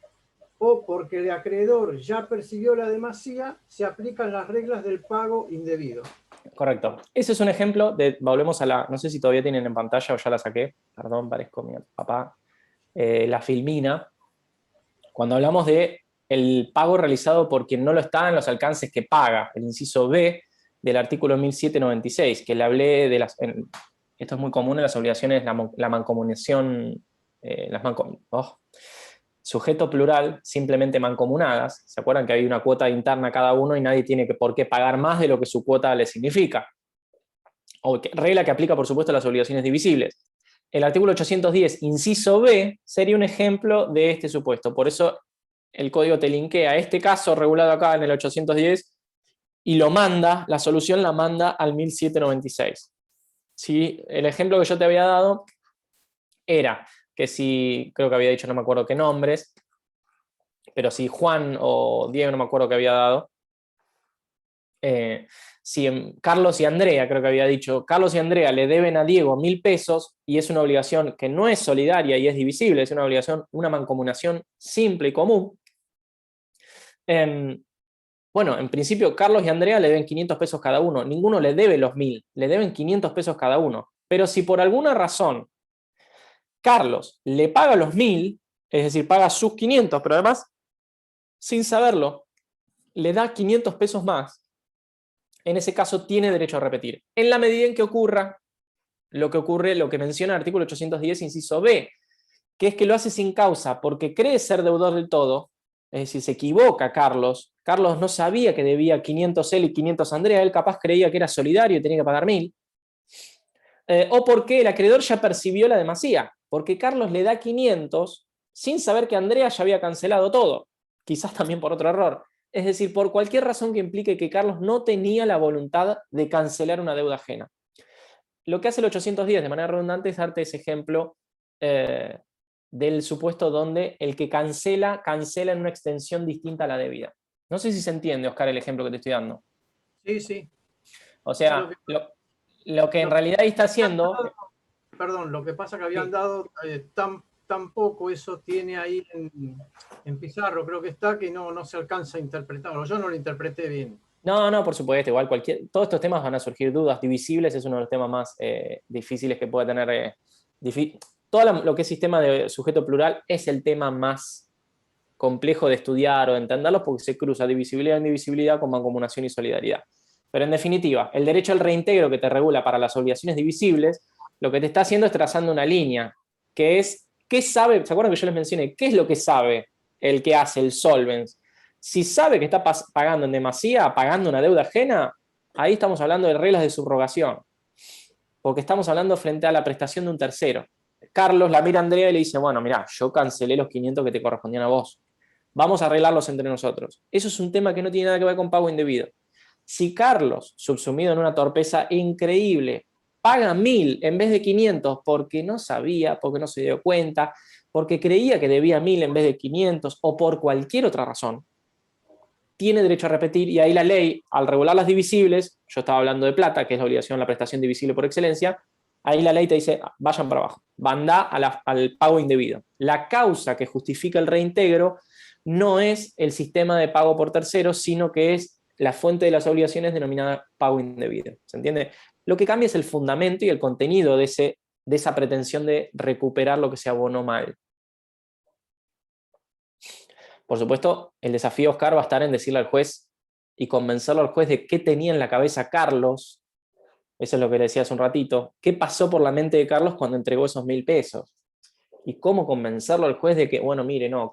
o porque el acreedor ya percibió la demasía, se aplican las reglas del pago indebido. Correcto. Ese es un ejemplo volvemos a no sé si todavía tienen en pantalla o ya la saqué, perdón, parezco mi papá, la filmina. Cuando hablamos de el pago realizado por quien no lo está en los alcances que paga, el inciso B del artículo 1796, que le hablé de esto es muy común en las obligaciones, la mancomunización, sujeto plural, simplemente mancomunadas. ¿Se acuerdan que hay una cuota interna a cada uno y nadie tiene por qué pagar más de lo que su cuota le significa? Regla que aplica, por supuesto, a las obligaciones divisibles. El artículo 810, inciso B, sería un ejemplo de este supuesto. Por eso el código te linkea este caso regulado acá en el 810 y la solución la manda al 1796. ¿Sí? El ejemplo que yo te había dado era que si, creo que había dicho, no me acuerdo qué nombres, pero si Juan o Diego, no me acuerdo qué había dado, si Carlos y Andrea, creo que había dicho, Carlos y Andrea le deben a Diego 1.000 pesos y es una obligación que no es solidaria y es divisible, es una obligación, una mancomunación simple y común. Bueno, en principio Carlos y Andrea le deben 500 pesos cada uno, ninguno le debe los 1.000, le deben 500 pesos cada uno. Pero si por alguna razón Carlos le paga los 1.000, es decir, paga sus 500, pero además, sin saberlo, le da 500 pesos más, en ese caso tiene derecho a repetir. En la medida en que ocurra lo que menciona el artículo 810, inciso B, que es que lo hace sin causa, porque cree ser deudor del todo, es decir, se equivoca Carlos no sabía que debía 500 él y 500 Andrea, él capaz creía que era solidario y tenía que pagar 1.000, o porque el acreedor ya percibió la demasía, porque Carlos le da 500 sin saber que Andrea ya había cancelado todo, quizás también por otro error. Es decir, por cualquier razón que implique que Carlos no tenía la voluntad de cancelar una deuda ajena. Lo que hace el 810 de manera redundante es darte ese ejemplo del supuesto donde el que cancela en una extensión distinta a la debida. No sé si se entiende, Oscar, el ejemplo que te estoy dando. Sí, sí. O sea, lo que en realidad está haciendo... Perdón, lo que pasa que habían dado tan poco, eso tiene ahí en Pizarro, creo que está, que no se alcanza a interpretarlo. Yo no lo interpreté bien. No, por supuesto, igual todos estos temas van a surgir dudas divisibles, es uno de los temas más difíciles que puede tener. Todo lo que es sistema de sujeto plural es el tema más complejo de estudiar o de entenderlo porque se cruza divisibilidad e indivisibilidad con mancomunación y solidaridad. Pero en definitiva, el derecho al reintegro que te regula para las obligaciones divisibles, lo que te está haciendo es trazando una línea, que es, ¿qué sabe? ¿Se acuerdan que yo les mencioné? ¿Qué es lo que sabe el que hace el solvens? Si sabe que está pagando en demasía, pagando una deuda ajena, ahí estamos hablando de reglas de subrogación, porque estamos hablando frente a la prestación de un tercero. Carlos la mira a Andrea y le dice, bueno, mirá, yo cancelé los 500 que te correspondían a vos. Vamos a arreglarlos entre nosotros. Eso es un tema que no tiene nada que ver con pago indebido. Si Carlos, subsumido en una torpeza increíble, paga 1000 en vez de 500 porque no sabía, porque no se dio cuenta, porque creía que debía 1000 en vez de 500 o por cualquier otra razón, tiene derecho a repetir, y ahí la ley, al regular las divisibles, yo estaba hablando de plata, que es la obligación de la prestación divisible por excelencia, ahí la ley te dice, vayan para abajo, bandá al pago indebido. La causa que justifica el reintegro no es el sistema de pago por terceros, sino que es la fuente de las obligaciones denominada pago indebido. ¿Se entiende? Lo que cambia es el fundamento y el contenido de esa pretensión de recuperar lo que se abonó mal. Por supuesto, el desafío, Oscar, va a estar en decirle al juez y convencerlo al juez de qué tenía en la cabeza Carlos. Eso es lo que le decía hace un ratito. ¿Qué pasó por la mente de Carlos cuando entregó esos 1000 pesos? Y cómo convencerlo al juez de que, bueno, mire, no,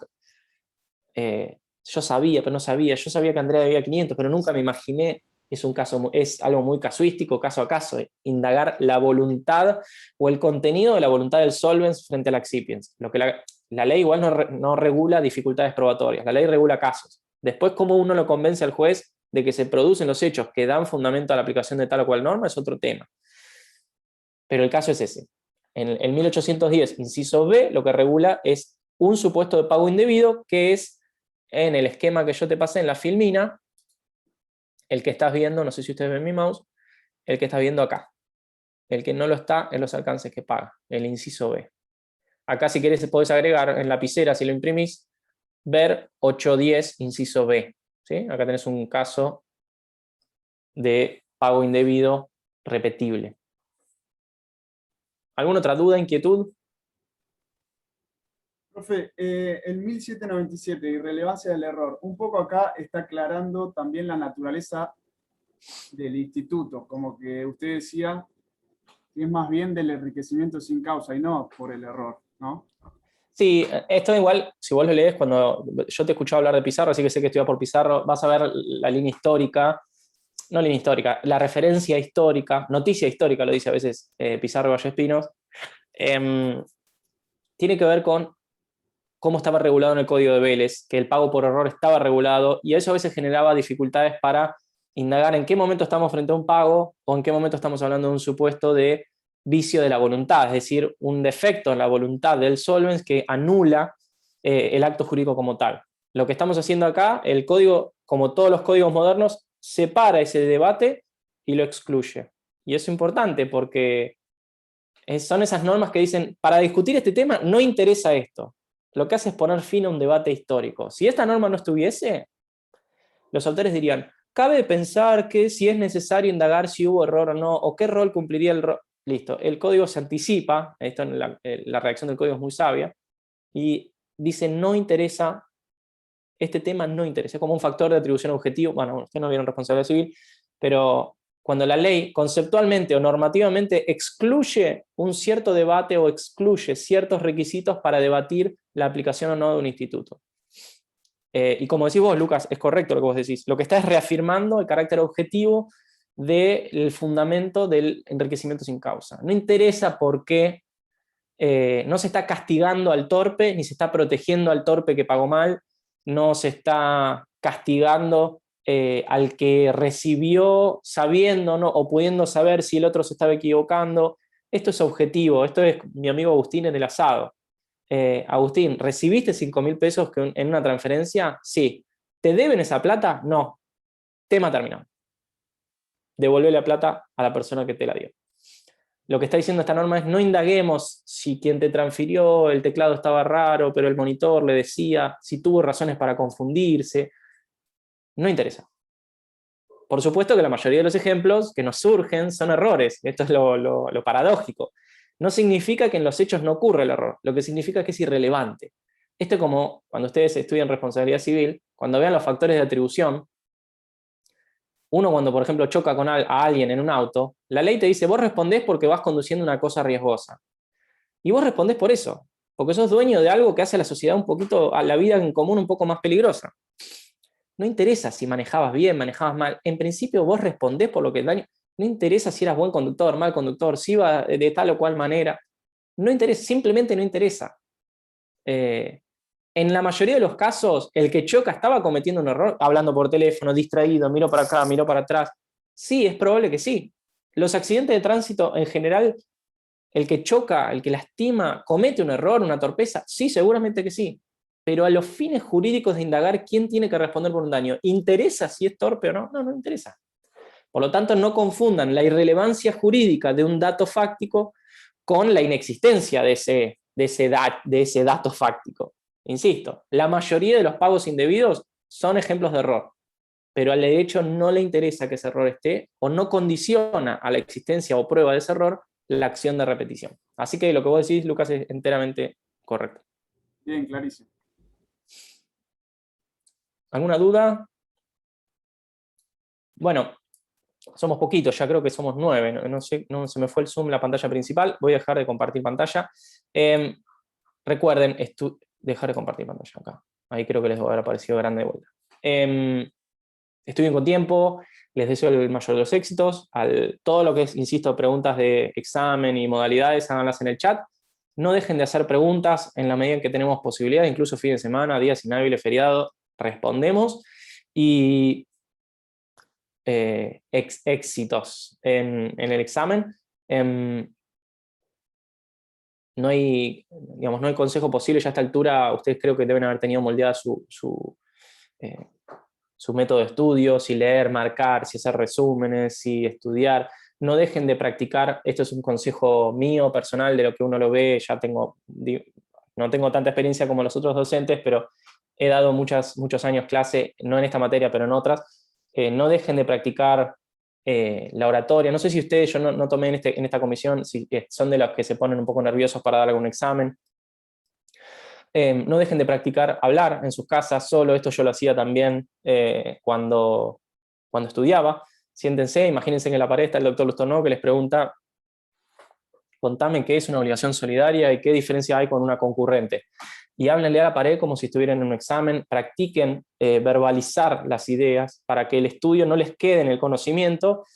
yo sabía, pero no sabía. Yo sabía que Andrea debía 500, pero nunca me imaginé. Es algo muy casuístico, caso a caso, indagar la voluntad o el contenido de la voluntad del solvens frente al accipiens. Lo que la ley igual no regula dificultades probatorias, la ley regula casos. Después, cómo uno lo convence al juez de que se producen los hechos que dan fundamento a la aplicación de tal o cual norma es otro tema. Pero el caso es ese. En el 1810, inciso B, lo que regula es un supuesto de pago indebido, que es en el esquema que yo te pasé en la filmina, el que estás viendo, no sé si ustedes ven mi mouse, el que estás viendo acá. El que no lo está en los alcances que paga, el inciso B. Acá si querés podés agregar en lapicera, si lo imprimís, ver 810, inciso B. ¿Sí? Acá tenés un caso de pago indebido repetible. ¿Alguna otra duda, inquietud? Profe, el 1797, irrelevancia del error. Un poco acá está aclarando también la naturaleza del instituto, como que usted decía que es más bien del enriquecimiento sin causa y no por el error, ¿no? Sí, esto igual, si vos lo lees, cuando yo te he escuchado hablar de Pizarro, así que sé que estudias por Pizarro, vas a ver la línea histórica, no línea histórica, la referencia histórica, noticia histórica, lo dice a veces Pizarro Vallespinos, tiene que ver con cómo estaba regulado en el Código de Vélez, que el pago por error estaba regulado, y eso a veces generaba dificultades para indagar en qué momento estamos frente a un pago o en qué momento estamos hablando de un supuesto de vicio de la voluntad, es decir, un defecto en la voluntad del solvens que anula el acto jurídico como tal. Lo que estamos haciendo acá, el código, como todos los códigos modernos, separa ese debate y lo excluye. Y eso es importante porque son esas normas que dicen, para discutir este tema no interesa esto. Lo que hace es poner fin a un debate histórico. Si esta norma no estuviese, los autores dirían, cabe pensar que si es necesario indagar si hubo error o no, o qué rol cumpliría el rol. Listo, el código se anticipa, esto la redacción del código es muy sabia, y dice, no interesa, este tema no interesa, es como un factor de atribución objetivo. Bueno, ustedes no vieron responsabilidad civil, pero cuando la ley conceptualmente o normativamente excluye un cierto debate o excluye ciertos requisitos para debatir la aplicación o no de un instituto. Y como decís vos, Lucas, es correcto lo que vos decís. Lo que está es reafirmando el carácter objetivo del fundamento del enriquecimiento sin causa. No interesa por qué no se está castigando al torpe, ni se está protegiendo al torpe que pagó mal, no se está castigando al que recibió sabiendo, ¿no? O pudiendo saber si el otro se estaba equivocando. Esto es objetivo, esto es mi amigo Agustín en el asado. Agustín, ¿recibiste 5.000 pesos en una transferencia? Sí. ¿Te deben esa plata? No. Tema terminado. Devolver la plata a la persona que te la dio. Lo que está diciendo esta norma es no indaguemos si quien te transfirió el teclado estaba raro, pero el monitor le decía, si tuvo razones para confundirse. No interesa. Por supuesto que la mayoría de los ejemplos que nos surgen son errores. Esto es lo paradójico. No significa que en los hechos no ocurre el error, lo que significa que es irrelevante. Esto es como cuando ustedes estudian responsabilidad civil, cuando vean los factores de atribución, uno cuando, por ejemplo, choca a alguien en un auto, la ley te dice, vos respondés porque vas conduciendo una cosa riesgosa. Y vos respondés por eso, porque sos dueño de algo que hace a la sociedad un poquito, a la vida en común un poco más peligrosa. No interesa si manejabas bien, manejabas mal. En principio vos respondés por lo que el daño. No interesa si eras buen conductor, mal conductor, si iba de tal o cual manera. No interesa, simplemente no interesa. En la mayoría de los casos, el que choca estaba cometiendo un error, hablando por teléfono, distraído, miró para acá, miró para atrás. Sí, es probable que sí. Los accidentes de tránsito, en general, el que choca, el que lastima, comete un error, una torpeza. Sí, seguramente que sí. Pero a los fines jurídicos de indagar quién tiene que responder por un daño, ¿interesa si es torpe o no? No, no interesa. Por lo tanto, no confundan la irrelevancia jurídica de un dato fáctico con la inexistencia de ese dato fáctico. Insisto, la mayoría de los pagos indebidos son ejemplos de error, pero al derecho no le interesa que ese error esté o no condiciona a la existencia o prueba de ese error la acción de repetición. Así que lo que vos decís, Lucas, es enteramente correcto. Bien, clarísimo. ¿Alguna duda? Bueno, somos poquitos, ya creo que somos 9, no sé, no se me fue el zoom la pantalla principal, voy a dejar de compartir pantalla. Recuerden, dejar de compartir pantalla acá, ahí creo que les va a haber aparecido grande de vuelta. Estudien con tiempo, les deseo el mayor de los éxitos, todo lo que es, insisto, preguntas de examen y modalidades, háganlas en el chat. No dejen de hacer preguntas en la medida en que tenemos posibilidad, incluso fin de semana, días inhábiles, feriado, respondemos. Y éxitos en el examen. No hay consejo posible, ya a esta altura ustedes creo que deben haber tenido moldeada su método de estudio, si leer, marcar, si hacer resúmenes, si estudiar. No dejen de practicar, esto es un consejo mío, personal, de lo que uno lo ve, no tengo tanta experiencia como los otros docentes, pero he dado muchos años clase, no en esta materia, pero en otras. No dejen de practicar la oratoria. No sé si ustedes, yo no tomé en esta comisión, si son de los que se ponen un poco nerviosos para dar algún examen. No dejen de practicar hablar en sus casas solo. Esto yo lo hacía también cuando estudiaba. Siéntense, imagínense que en la pared está el doctor Lustorno que les pregunta: contame qué es una obligación solidaria y qué diferencia hay con una concurrente. Y háblenle a la pared como si estuvieran en un examen, practiquen verbalizar las ideas para que el estudio no les quede en el conocimiento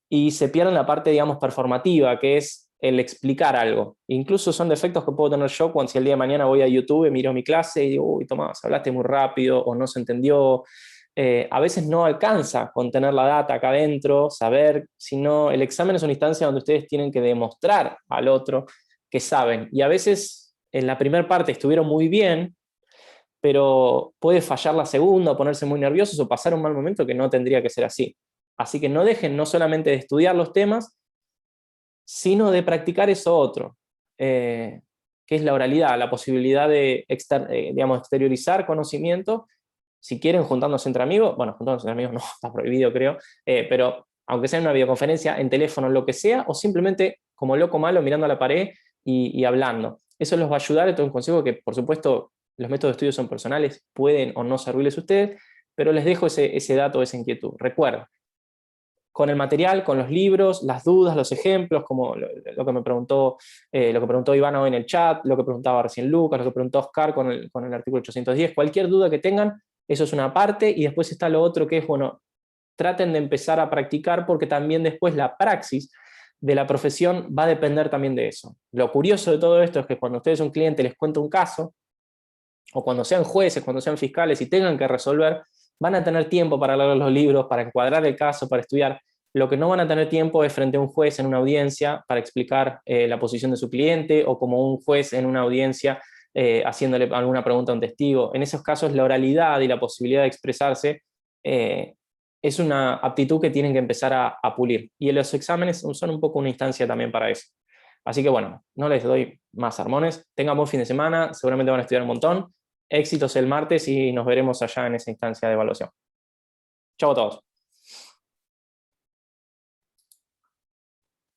y se pierdan la parte, digamos, performativa, que es el explicar algo. Incluso son defectos que puedo tener yo cuando si el día de mañana voy a YouTube, miro mi clase y digo: uy, Tomás, hablaste muy rápido o no se entendió. A veces no alcanza con tener la data acá adentro, saber, sino el examen es una instancia donde ustedes tienen que demostrar al otro que saben. Y a veces en la primera parte estuvieron muy bien, pero puede fallar la segunda, o ponerse muy nerviosos o pasar un mal momento que no tendría que ser así. Así que no dejen no solamente de estudiar los temas, sino de practicar eso otro, que es la oralidad, la posibilidad de exteriorizar conocimiento. Si quieren, juntándose entre amigos, bueno, juntándose entre amigos no, está prohibido creo, pero aunque sea en una videoconferencia, en teléfono, lo que sea, o simplemente como loco malo mirando a la pared y hablando. Eso los va a ayudar. Esto es un consejo que, por supuesto, los métodos de estudio son personales, pueden o no servirles a ustedes, pero les dejo ese dato, esa inquietud. Recuerden, con el material, con los libros, las dudas, los ejemplos, como lo que me preguntó, lo que preguntó Iván hoy en el chat, lo que preguntaba recién Lucas, lo que preguntó Oscar con el artículo 810, cualquier duda que tengan, eso es una parte, y después está lo otro que es, bueno, traten de empezar a practicar, porque también después la praxis de la profesión va a depender también de eso. Lo curioso de todo esto es que cuando ustedes un cliente les cuenta un caso, o cuando sean jueces, cuando sean fiscales y tengan que resolver, van a tener tiempo para leer los libros, para encuadrar el caso, para estudiar. Lo que no van a tener tiempo es frente a un juez en una audiencia para explicar la posición de su cliente, o como un juez en una audiencia haciéndole alguna pregunta a un testigo. En esos casos la oralidad y la posibilidad de expresarse es una aptitud que tienen que empezar a pulir. Y los exámenes son un poco una instancia también para eso. Así que bueno, no les doy más sermones. Tengan buen fin de semana, seguramente van a estudiar un montón. Éxitos el martes y nos veremos allá en esa instancia de evaluación. Chau a todos.